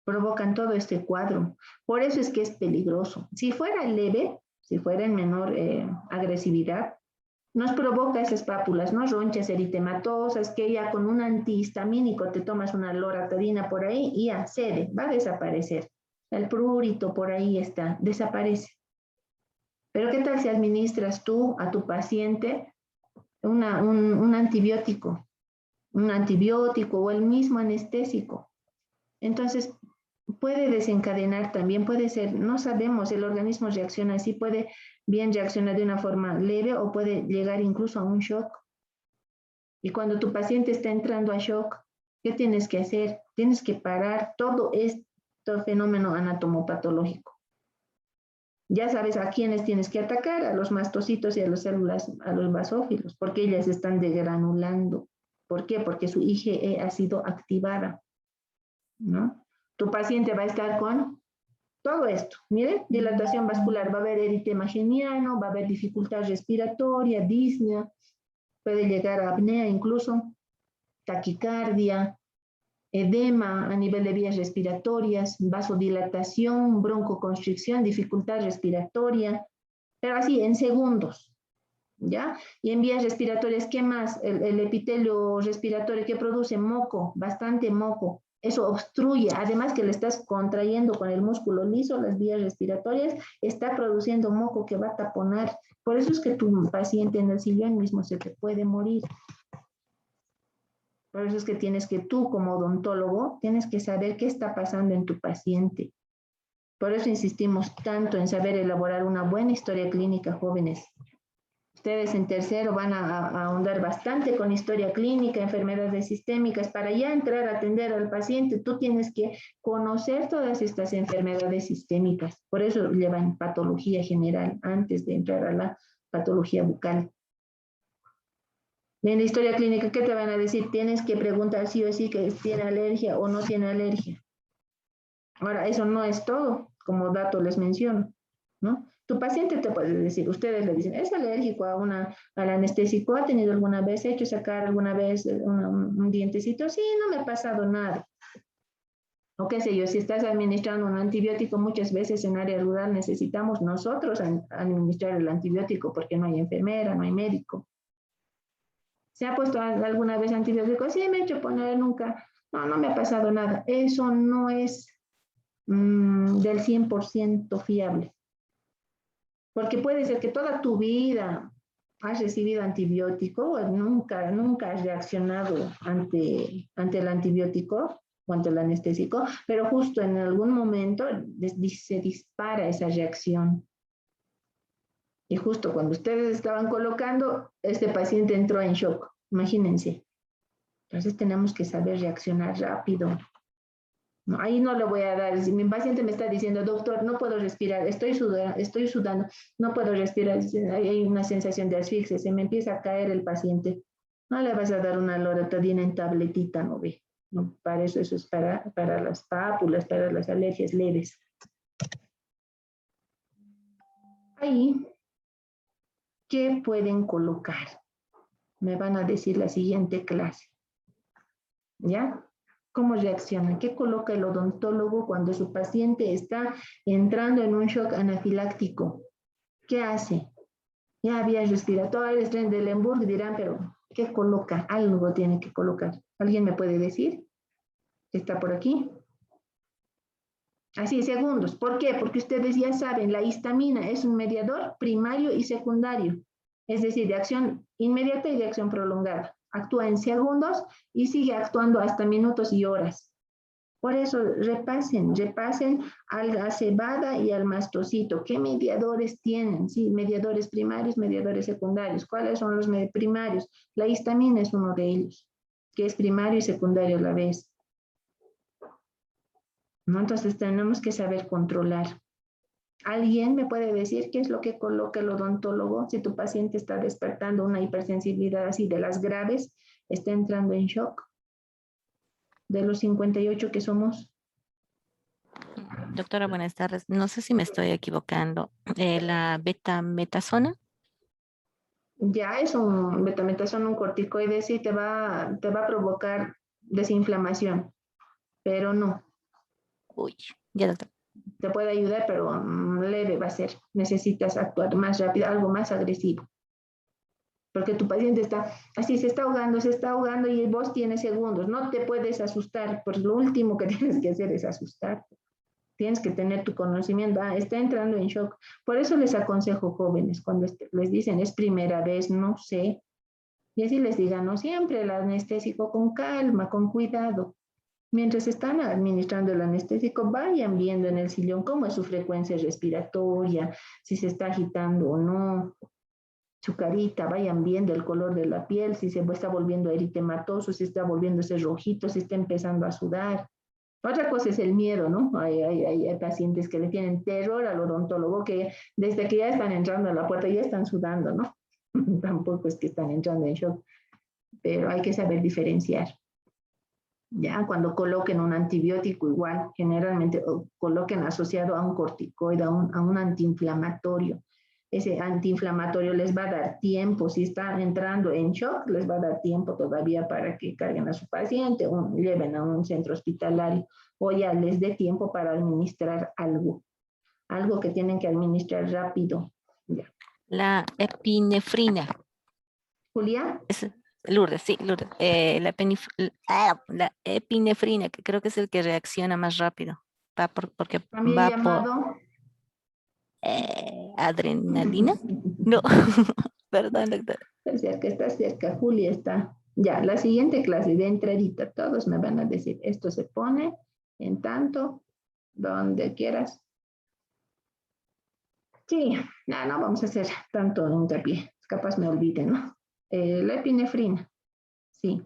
provocan todo este cuadro. Por eso es que es peligroso. Si fuera leve, si fuera en menor agresividad, nos provoca esas pápulas, ¿no? Ronchas eritematosas, que ya con un antihistamínico te tomas una loratadina por ahí y ya cede, va a desaparecer. El prurito por ahí está, desaparece. Pero ¿qué tal si administras tú a tu paciente un antibiótico? Un antibiótico o el mismo anestésico. Entonces, puede desencadenar también, puede ser, no sabemos, el organismo reacciona así, puede bien reaccionar de una forma leve o puede llegar incluso a un shock. Y cuando tu paciente está entrando a shock, ¿qué tienes que hacer? Tienes que parar todo este fenómeno anatomopatológico. Ya sabes a quiénes tienes que atacar, a los mastocitos y a las células, a los basófilos, porque ellas están degranulando. ¿Por qué? Porque su IgE ha sido activada, ¿no? Tu paciente va a estar con todo esto. Miren, dilatación vascular, va a haber eritema geniano, va a haber dificultad respiratoria, disnea, puede llegar a apnea incluso, taquicardia, edema a nivel de vías respiratorias, vasodilatación, broncoconstricción, dificultad respiratoria, pero así en segundos. ¿Ya? Y en vías respiratorias, ¿qué más? El epitelio respiratorio que produce moco, bastante moco. Eso obstruye, además que le estás contrayendo con el músculo liso, las vías respiratorias, está produciendo moco que va a taponar. Por eso es que tu paciente en el sillón mismo se te puede morir. Por eso es que tienes que tú, como odontólogo, tienes que saber qué está pasando en tu paciente. Por eso insistimos tanto en saber elaborar una buena historia clínica, jóvenes. Ustedes en tercero van a ahondar bastante con historia clínica, enfermedades sistémicas. Para ya entrar a atender al paciente, tú tienes que conocer todas estas enfermedades sistémicas. Por eso llevan patología general antes de entrar a la patología bucal. En la historia clínica, ¿qué te van a decir? Tienes que preguntar sí o sí que tiene alergia o no tiene alergia. Ahora, eso no es todo, como dato les menciono, ¿no? Tu paciente te puede decir, ustedes le dicen, ¿es alérgico al anestésico? ¿Ha tenido alguna vez, hecho sacar alguna vez un dientecito? Sí, no me ha pasado nada. O qué sé yo, si estás administrando un antibiótico, muchas veces en área rural necesitamos nosotros administrar el antibiótico porque no hay enfermera, no hay médico. ¿Se ha puesto alguna vez antibiótico? Sí, me he hecho poner nunca. No, no me ha pasado nada. Eso no es del 100% fiable. Porque puede ser que toda tu vida has recibido antibiótico, o nunca has reaccionado ante el antibiótico o ante el anestésico, pero justo en algún momento se dispara esa reacción. Y justo cuando ustedes estaban colocando, este paciente entró en shock, imagínense. Entonces tenemos que saber reaccionar rápido. No, ahí no le voy a dar, si mi paciente me está diciendo, doctor, no puedo respirar, estoy sudando, no puedo respirar, hay una sensación de asfixia, se me empieza a caer el paciente, no le vas a dar una loratadina en tabletita, no ve, no, para eso es para las pápulas, para las alergias leves. Ahí, ¿qué pueden colocar? Me van a decir la siguiente clase, ¿ya? ¿Cómo reacciona? ¿Qué coloca el odontólogo cuando su paciente está entrando en un shock anafiláctico? ¿Qué hace? Ya había respiratorios, tren de Lemberg, dirán, pero ¿qué coloca? Algo tiene que colocar. ¿Alguien me puede decir? ¿Está por aquí? Así, segundos. ¿Por qué? Porque ustedes ya saben, la histamina es un mediador primario y secundario, es decir, de acción inmediata y de acción prolongada. Actúa en segundos y sigue actuando hasta minutos y horas. Por eso repasen a la cebada y al mastocito. ¿Qué mediadores tienen? Sí, mediadores primarios, mediadores secundarios. ¿Cuáles son los primarios? La histamina es uno de ellos, que es primario y secundario a la vez, ¿no? Entonces tenemos que saber controlar. ¿Alguien me puede decir qué es lo que coloca el odontólogo? Si tu paciente está despertando una hipersensibilidad así de las graves, está entrando en shock. De los 58 que somos. Doctora, buenas tardes. No sé si me estoy equivocando. La betametasona. Ya es un betametasona, un corticoide, sí te va a provocar desinflamación, pero no. Uy, ya, doctor. Te puede ayudar, pero leve va a ser. Necesitas actuar más rápido, algo más agresivo. Porque tu paciente está así, se está ahogando y vos tienes segundos. No te puedes asustar, pues lo último que tienes que hacer es asustarte. Tienes que tener tu conocimiento. Está entrando en shock. Por eso les aconsejo, jóvenes, cuando les dicen es primera vez, no sé, y así les digan, no siempre el anestésico con calma, con cuidado. Mientras están administrando el anestésico, vayan viendo en el sillón cómo es su frecuencia respiratoria, si se está agitando o no, su carita, vayan viendo el color de la piel, si se está volviendo eritematoso, si está volviéndose rojito, si está empezando a sudar. Otra cosa es el miedo, ¿no? Hay pacientes que le tienen terror al odontólogo, que desde que ya están entrando a la puerta ya están sudando, ¿no? Tampoco es que están entrando en shock, pero hay que saber diferenciar. Ya, cuando coloquen un antibiótico igual, generalmente coloquen asociado a un corticoide, a un antiinflamatorio. Ese antiinflamatorio les va a dar tiempo, si están entrando en shock, les va a dar tiempo todavía para que carguen a su paciente o lleven a un centro hospitalario o ya les dé tiempo para administrar algo que tienen que administrar rápido. Ya. La epinefrina. Julia. Lourdes, sí, Lourdes. La epinefrina, que creo que es el que reacciona más rápido. Porque También va llamado por adrenalina. No, perdón, doctor. Está cerca, Julia está. Ya, la siguiente clase de entradita, todos me van a decir, esto se pone en tanto, donde quieras. Sí, no vamos a hacer tanto hincapié, capaz me olvide, ¿no? La epinefrina, sí.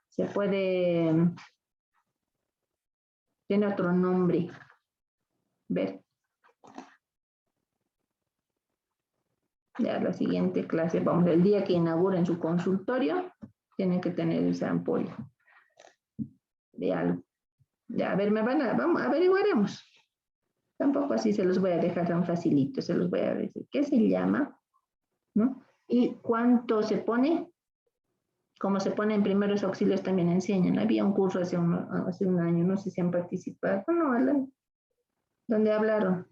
Se puede, tiene otro nombre. Ver. Ya la siguiente clase, vamos, el día que inauguren su consultorio, tienen que tener esa ampolla de algo. Ya, a ver, vamos, averiguaremos. Tampoco así se los voy a dejar tan facilito, se los voy a decir. ¿Qué se llama? ¿No? ¿Y cuánto se pone? Como se pone en primeros auxilios también enseñan. Había un curso hace un año, no sé si han participado. No, donde hablaron.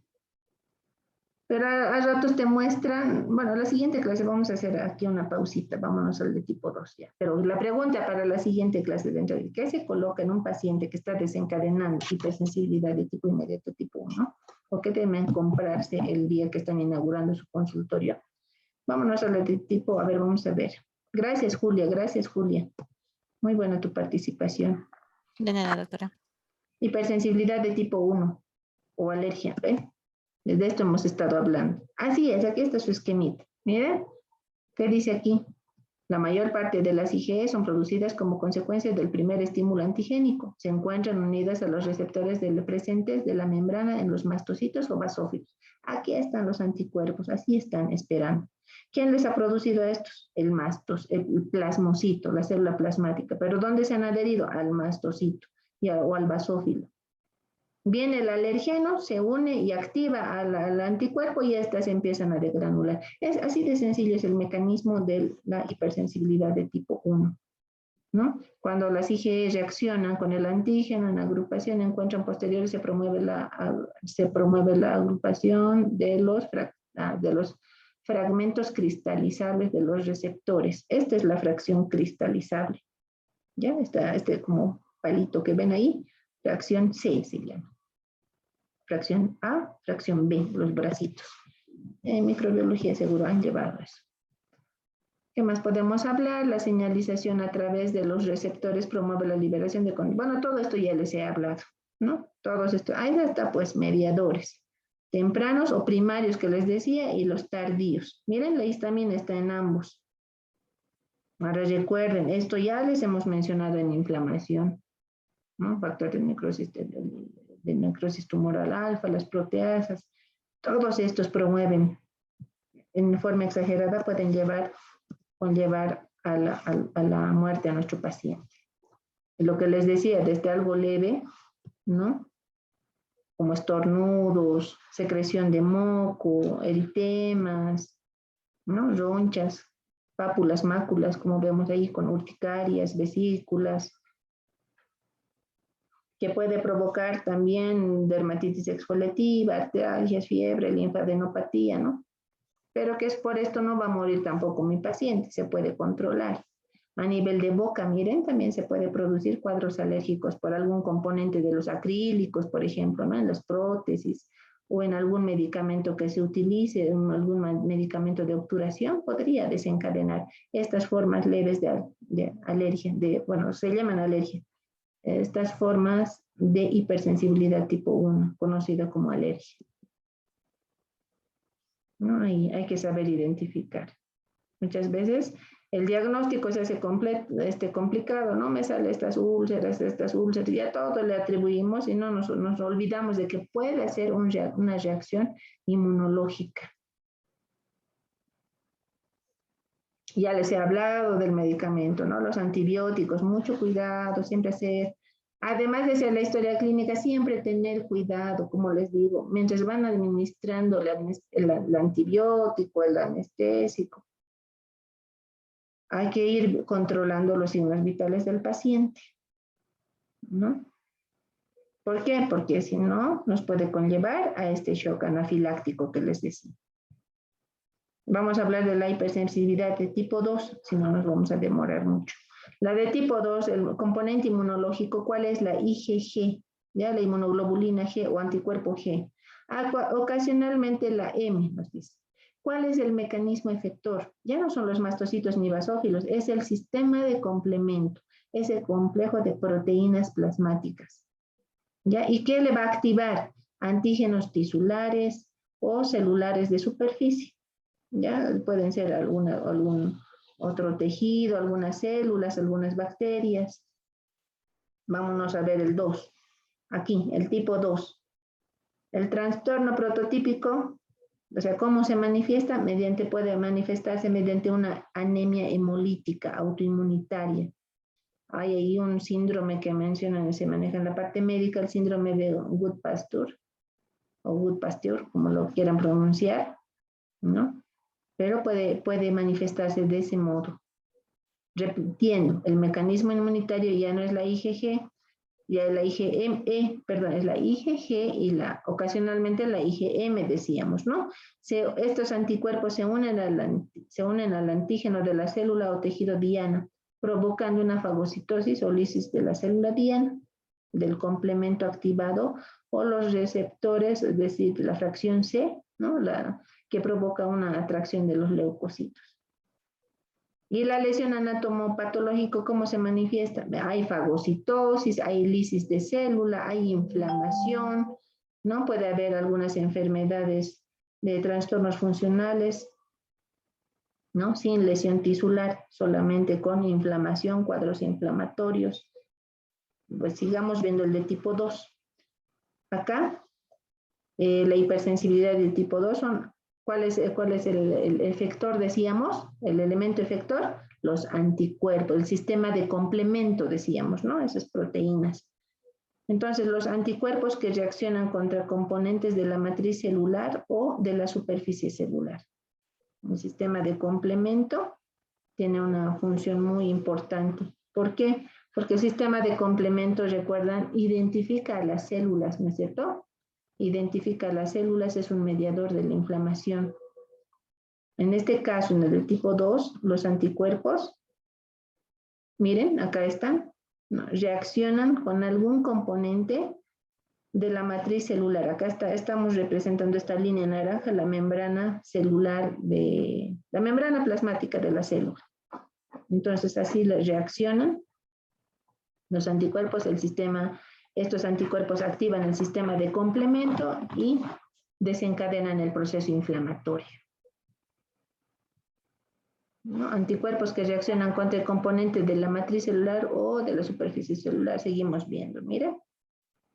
Pero a ratos te muestran, bueno, la siguiente clase vamos a hacer aquí una pausita, vámonos al de tipo 2 ya. Pero la pregunta para la siguiente clase de entrada, ¿qué se coloca en un paciente que está desencadenando hipersensibilidad de tipo inmediato tipo 1? ¿O qué deben comprarse el día que están inaugurando su consultorio? Vámonos al de tipo, a ver, vamos a ver. Gracias, Julia, gracias, Julia. Muy buena tu participación. De nada, doctora. Hipersensibilidad de tipo 1 o alergia, ¿ven? De esto hemos estado hablando. Así es, aquí está su esquemita. Miren, ¿qué dice aquí? La mayor parte de las IgE son producidas como consecuencia del primer estímulo antigénico. Se encuentran unidas a los receptores presentes de la membrana en los mastocitos o basófilos. Aquí están los anticuerpos, así están esperando. ¿Quién les ha producido estos? El plasmocito, la célula plasmática. ¿Pero dónde se han adherido? Al mastocito o al basófilo. Viene el alergeno, se une y activa al anticuerpo y estas se empiezan a degranular. Es así de sencillo es el mecanismo de la hipersensibilidad de tipo 1. ¿No? Cuando las IgE reaccionan con el antígeno en agrupación, encuentran posteriores, se promueve la agrupación de los fragmentos cristalizables de los receptores. Esta es la fracción cristalizable. ¿Ya? Este como palito que ven ahí, fracción C se llama. fracción A, fracción B, los bracitos. En microbiología seguro han llevado eso. ¿Qué más podemos hablar? La señalización a través de los receptores promueve la liberación de... Bueno, todo esto ya les he hablado, ¿no? Todos estos. Ahí está, pues, mediadores. Tempranos o primarios que les decía y los tardíos. Miren, la histamina está en ambos. Ahora recuerden, esto ya les hemos mencionado en inflamación, ¿no? Factor de necrosis tumoral alfa, las proteasas, todos estos promueven en forma exagerada, pueden conllevar a la muerte a nuestro paciente. Lo que les decía, desde algo leve, ¿no? Como estornudos, secreción de moco, eritemas, ¿no? Ronchas, pápulas, máculas, como vemos ahí, con urticarias, vesículas, que puede provocar también dermatitis exfoliativa, artralgias, fiebre, linfadenopatía, ¿no? Pero que es por esto no va a morir tampoco mi paciente, se puede controlar. A nivel de boca, miren, también se puede producir cuadros alérgicos por algún componente de los acrílicos, por ejemplo, ¿no? En las prótesis o en algún medicamento que se utilice, algún medicamento de obturación, podría desencadenar estas formas leves de alergia, bueno, se llaman alergia. Estas formas de hipersensibilidad tipo 1, conocida como alergia. ¿No? Hay que saber identificar. Muchas veces el diagnóstico se hace complicado, ¿no? Me salen estas úlceras, ya todo le atribuimos y no nos olvidamos de que puede ser una reacción inmunológica. Ya les he hablado del medicamento, ¿no? Los antibióticos, mucho cuidado, siempre hacer. Además de hacer la historia clínica, siempre tener cuidado, como les digo, mientras van administrando el antibiótico, el anestésico. Hay que ir controlando los signos vitales del paciente, ¿no? ¿Por qué? Porque si no, nos puede conllevar a este shock anafiláctico que les decía. Vamos a hablar de la hipersensibilidad de tipo 2, si no nos vamos a demorar mucho. La de tipo 2, el componente inmunológico, ¿cuál es? La IgG, ¿ya? La inmunoglobulina G o anticuerpo G. Ocasionalmente la M, nos dice. ¿Cuál es el mecanismo efector? Ya no son los mastocitos ni basófilos, es el sistema de complemento, es el complejo de proteínas plasmáticas. ¿Ya? ¿Y qué le va a activar? Antígenos tisulares o celulares de superficie. ¿Ya? Pueden ser algún otro tejido, algunas células, algunas bacterias. Vámonos a ver el 2. Aquí, el tipo 2. El trastorno prototípico, o sea, ¿cómo se manifiesta? Puede manifestarse mediante una anemia hemolítica autoinmunitaria. Hay ahí un síndrome que mencionan, se maneja en la parte médica, el síndrome de Goodpasture, o Goodpasture, como lo quieran pronunciar, ¿no? Pero puede manifestarse de ese modo. Repitiendo, el mecanismo inmunitario ya no es la IgG, ya es la es la IgG y ocasionalmente la IgM, decíamos, ¿no? Estos anticuerpos se unen al antígeno de la célula o tejido diana, provocando una fagocitosis o lisis de la célula diana, del complemento activado, o los receptores, es decir, la fracción C, ¿no? Que provoca una atracción de los leucocitos. Y la lesión anatomopatológica, ¿cómo se manifiesta? Hay fagocitosis, hay lisis de célula, hay inflamación, ¿no? Puede haber algunas enfermedades de trastornos funcionales, ¿no? Sin lesión tisular, solamente con inflamación, cuadros inflamatorios. Pues sigamos viendo el de tipo 2. Acá, la hipersensibilidad del tipo 2 son... ¿Cuál es el efector, decíamos? El elemento efector, los anticuerpos, el sistema de complemento, decíamos, ¿no? Esas proteínas. Entonces, los anticuerpos que reaccionan contra componentes de la matriz celular o de la superficie celular. El sistema de complemento tiene una función muy importante. ¿Por qué? Porque el sistema de complemento, recuerdan, identifica a las células, ¿no es cierto? Identifica las células, es un mediador de la inflamación. En este caso, en el del tipo 2, los anticuerpos, miren, acá están, ¿no? Reaccionan con algún componente de la matriz celular. Acá estamos representando esta línea naranja, la membrana celular la membrana plasmática de la célula. Entonces así reaccionan los anticuerpos, estos anticuerpos activan el sistema de complemento y desencadenan el proceso inflamatorio. ¿No? Anticuerpos que reaccionan contra el componente de la matriz celular o de la superficie celular. Seguimos viendo, mira.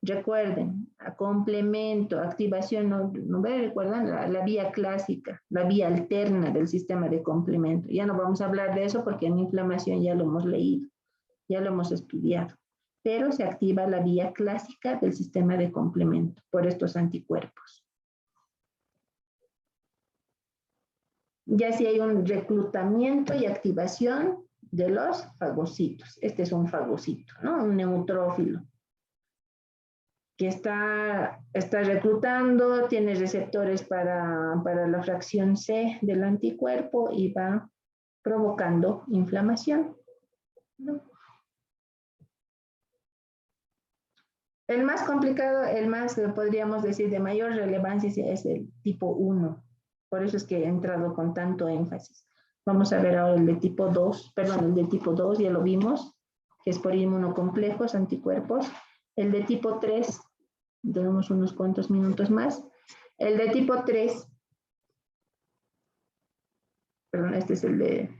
Recuerden, a complemento, activación, no recuerdan la vía clásica, la vía alterna del sistema de complemento. Ya no vamos a hablar de eso porque en inflamación ya lo hemos leído, ya lo hemos estudiado. Pero se activa la vía clásica del sistema de complemento por estos anticuerpos. Ya si hay un reclutamiento y activación de los fagocitos. Este es un fagocito, ¿no? Un neutrófilo que está reclutando, tiene receptores para la fracción C del anticuerpo y va provocando inflamación, ¿no? El más complicado, el más, podríamos decir, de mayor relevancia es el tipo 1. Por eso es que he entrado con tanto énfasis. Vamos a ver ahora el de tipo 2, perdón, el de tipo 2 ya lo vimos, que es por inmunocomplejos, anticuerpos. El de tipo 3, tenemos unos cuantos minutos más. El de tipo 3, perdón, este es el de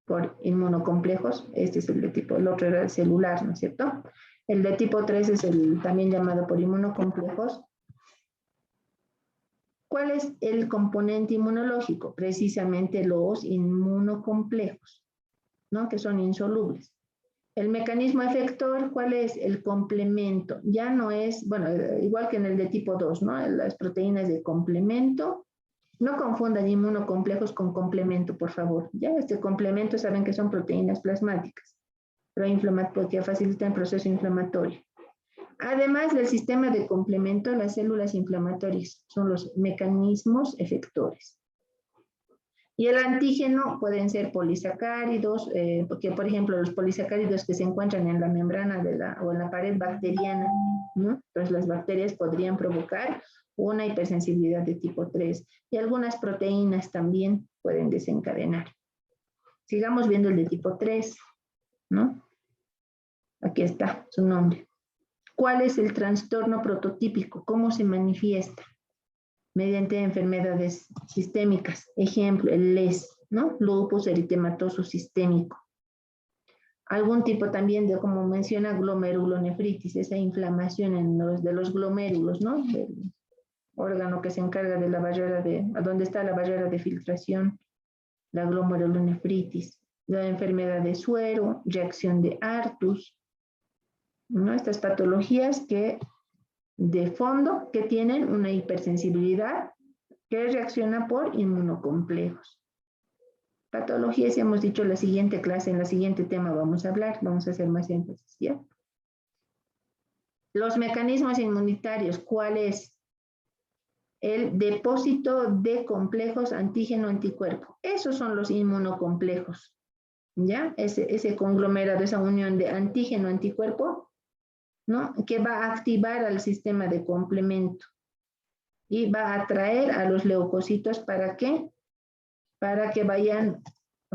por inmunocomplejos, este es el de tipo, el otro era el celular, ¿no es cierto? El de tipo 3 es el también llamado por inmunocomplejos. ¿Cuál es el componente inmunológico? Precisamente los inmunocomplejos, ¿no? Que son insolubles. El mecanismo efector, ¿cuál es? El complemento. Ya no es, bueno, igual que en el de tipo 2, ¿no? Las proteínas de complemento. No confundan inmunocomplejos con complemento, por favor. Ya este complemento saben que son proteínas plasmáticas, que facilitan el proceso inflamatorio. Además del sistema de complemento, las células inflamatorias son los mecanismos efectores. Y el antígeno pueden ser polisacáridos, porque por ejemplo los polisacáridos que se encuentran en la membrana o en la pared bacteriana, ¿no? Entonces las bacterias podrían provocar una hipersensibilidad de tipo 3 y algunas proteínas también pueden desencadenar. Sigamos viendo el de tipo 3, ¿no? Aquí está su nombre. ¿Cuál es el trastorno prototípico? ¿Cómo se manifiesta? Mediante enfermedades sistémicas. Ejemplo, el LES, ¿no? Lupus eritematoso sistémico. Algún tipo también de, como menciona, glomerulonefritis, esa inflamación de los glomérulos, ¿no? Del órgano que se encarga de la barrera donde está la barrera de filtración, la glomerulonefritis. La enfermedad de suero, reacción de Artus, ¿no? Estas patologías que de fondo que tienen una hipersensibilidad que reacciona por inmunocomplejos. Patologías, ya hemos dicho en la siguiente clase, en la siguiente tema vamos a hablar, vamos a hacer más énfasis, ¿ya? Los mecanismos inmunitarios, ¿cuál es? El depósito de complejos antígeno-anticuerpo. Esos son los inmunocomplejos, ¿ya? Ese conglomerado, esa unión de antígeno-anticuerpo, ¿no? Que va a activar al sistema de complemento y va a atraer a los leucocitos, ¿para qué? Para que vayan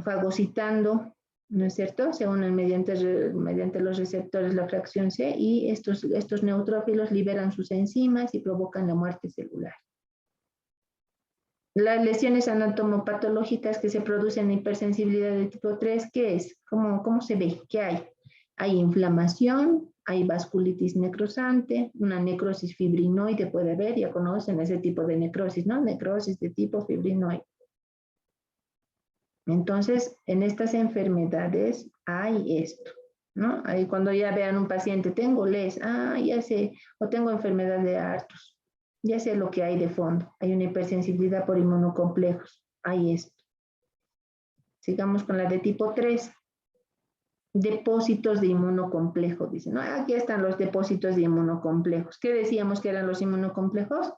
fagocitando, ¿no es cierto? Se unen mediante los receptores la fracción C y estos neutrófilos liberan sus enzimas y provocan la muerte celular. Las lesiones anatomopatológicas que se producen en hipersensibilidad de tipo 3, ¿qué es? ¿Cómo se ve? ¿Qué hay? Hay inflamación, hay vasculitis necrosante, una necrosis fibrinoide puede haber, ya conocen ese tipo de necrosis, ¿no? Necrosis de tipo fibrinoide. Entonces, en estas enfermedades hay esto, ¿no? Ahí cuando ya vean un paciente, tengo LES, ya sé, o tengo enfermedad de Artus, ya sé lo que hay de fondo. Hay una hipersensibilidad por inmunocomplejos, hay esto. Sigamos con la de tipo 3. Depósitos de inmunocomplejo, dicen, ¿no? Aquí están los depósitos de inmunocomplejos. ¿Qué decíamos que eran los inmunocomplejos?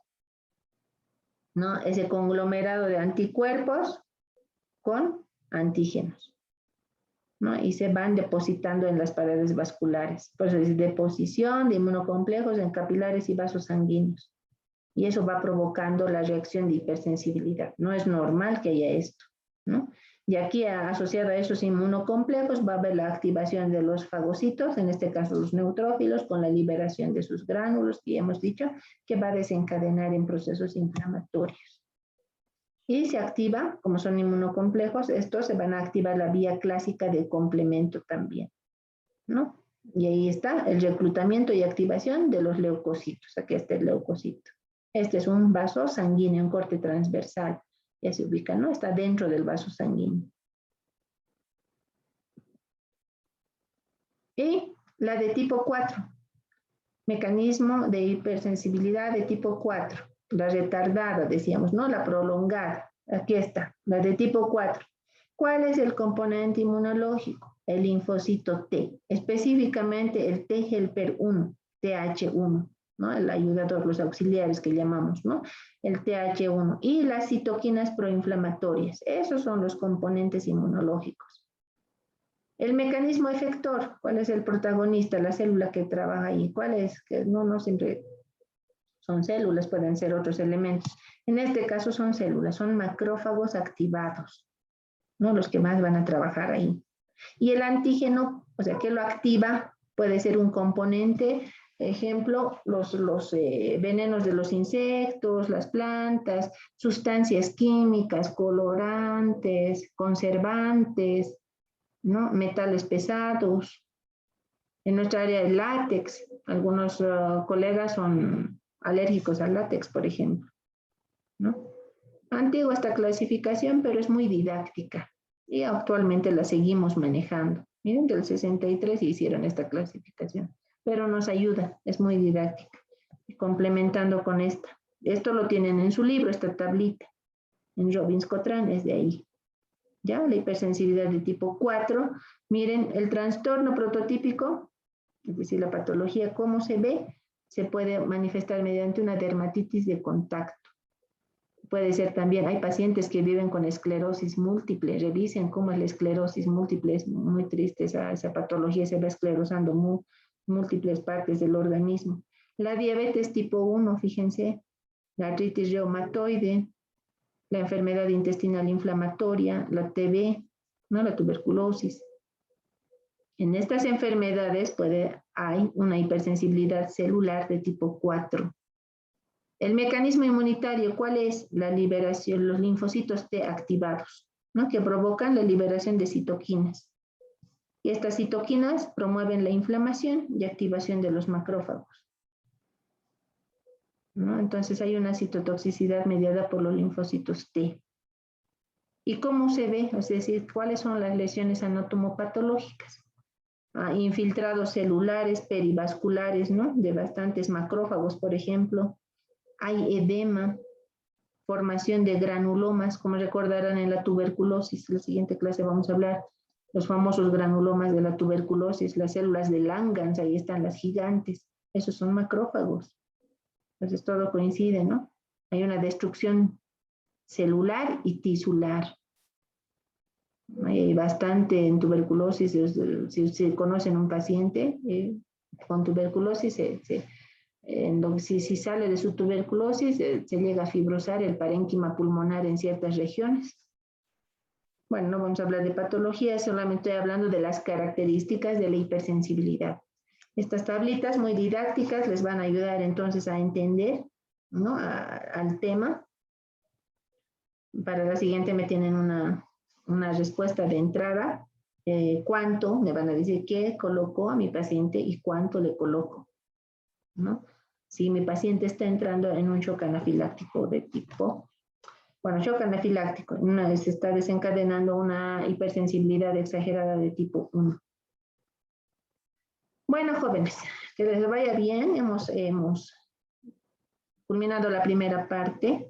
¿No? Ese conglomerado de anticuerpos con antígenos. ¿no? Y se van depositando en las paredes vasculares. Por eso es deposición de inmunocomplejos en capilares y vasos sanguíneos. Y eso va provocando la reacción de hipersensibilidad. No es normal que haya esto, ¿no? Y aquí asociado a esos inmunocomplejos va a haber la activación de los fagocitos, en este caso los neutrófilos, con la liberación de sus gránulos, que ya hemos dicho, que va a desencadenar en procesos inflamatorios. Y se activa, como son inmunocomplejos, estos se van a activar la vía clásica de complemento también, ¿no? Y ahí está el reclutamiento y activación de los leucocitos. Aquí está el leucocito. Este es un vaso sanguíneo, un corte transversal. Ya se ubica, ¿no? Está dentro del vaso sanguíneo. Y la de tipo 4. Mecanismo de hipersensibilidad de tipo 4. La retardada, decíamos, ¿no? La prolongada. Aquí está, la de tipo 4. ¿Cuál es el componente inmunológico? El linfocito T, específicamente el T helper 1, TH1, ¿no? El ayudador, los auxiliares que llamamos, ¿no? El TH1 y las citoquinas proinflamatorias. Esos son los componentes inmunológicos. El mecanismo efector, ¿cuál es el protagonista? La célula que trabaja ahí. ¿Cuál es? Que no siempre son células, pueden ser otros elementos. En este caso son células, son macrófagos activados, ¿no? Los que más van a trabajar ahí. Y el antígeno, o sea, ¿qué lo activa? Puede ser un componente, ejemplo, los venenos de los insectos, las plantas, sustancias químicas, colorantes, conservantes, ¿no? Metales pesados. En nuestra área el látex, algunos colegas son alérgicos al látex, por ejemplo, ¿no? Antigua esta clasificación, pero es muy didáctica y actualmente la seguimos manejando. Miren, del 63 hicieron esta clasificación, pero nos ayuda, es muy didáctica. Y complementando con esta. Esto lo tienen en su libro, esta tablita. En Robbins-Cotran es de ahí. ¿Ya? La hipersensibilidad de tipo 4. Miren, el trastorno prototípico, es decir, la patología, ¿cómo se ve? Se puede manifestar mediante una dermatitis de contacto. Puede ser también, hay pacientes que viven con esclerosis múltiple, revisen cómo es la esclerosis múltiple, es muy triste esa patología, se va esclerosando múltiples partes del organismo. La diabetes tipo 1, fíjense, la artritis reumatoide, la enfermedad intestinal inflamatoria, la TB, ¿no? La tuberculosis. En estas enfermedades hay una hipersensibilidad celular de tipo 4. El mecanismo inmunitario, ¿cuál es? La liberación, los linfocitos T activados, ¿no? Que provocan la liberación de citoquinas. Y estas citoquinas promueven la inflamación y activación de los macrófagos, ¿no? Entonces hay una citotoxicidad mediada por los linfocitos T. ¿Y cómo se ve? Es decir, ¿cuáles son las lesiones anatomopatológicas? Infiltrados celulares, perivasculares, ¿no? De bastantes macrófagos, por ejemplo. Hay edema, formación de granulomas, como recordarán en la tuberculosis. En la siguiente clase vamos a hablar los famosos granulomas de la tuberculosis, las células de Langerhans, ahí están las gigantes. Esos son macrófagos. Entonces todo coincide, ¿no? Hay una destrucción celular y tisular. Hay bastante en tuberculosis. Si se conocen un paciente con tuberculosis, si sale de su tuberculosis, se llega a fibrosar el parénquima pulmonar en ciertas regiones. Bueno, no vamos a hablar de patología, solamente estoy hablando de las características de la hipersensibilidad. Estas tablitas muy didácticas les van a ayudar entonces a entender, ¿no? Al tema. Para la siguiente me tienen una respuesta de entrada. ¿Cuánto? Me van a decir qué coloco a mi paciente y cuánto le coloco, ¿no? Si mi paciente está entrando en un shock anafiláctico de tipo, bueno, shock anafiláctico, se está desencadenando una hipersensibilidad exagerada de tipo 1. Bueno, jóvenes, que les vaya bien. Hemos culminado la primera parte.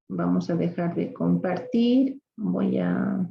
Vamos a dejar de compartir. Voy a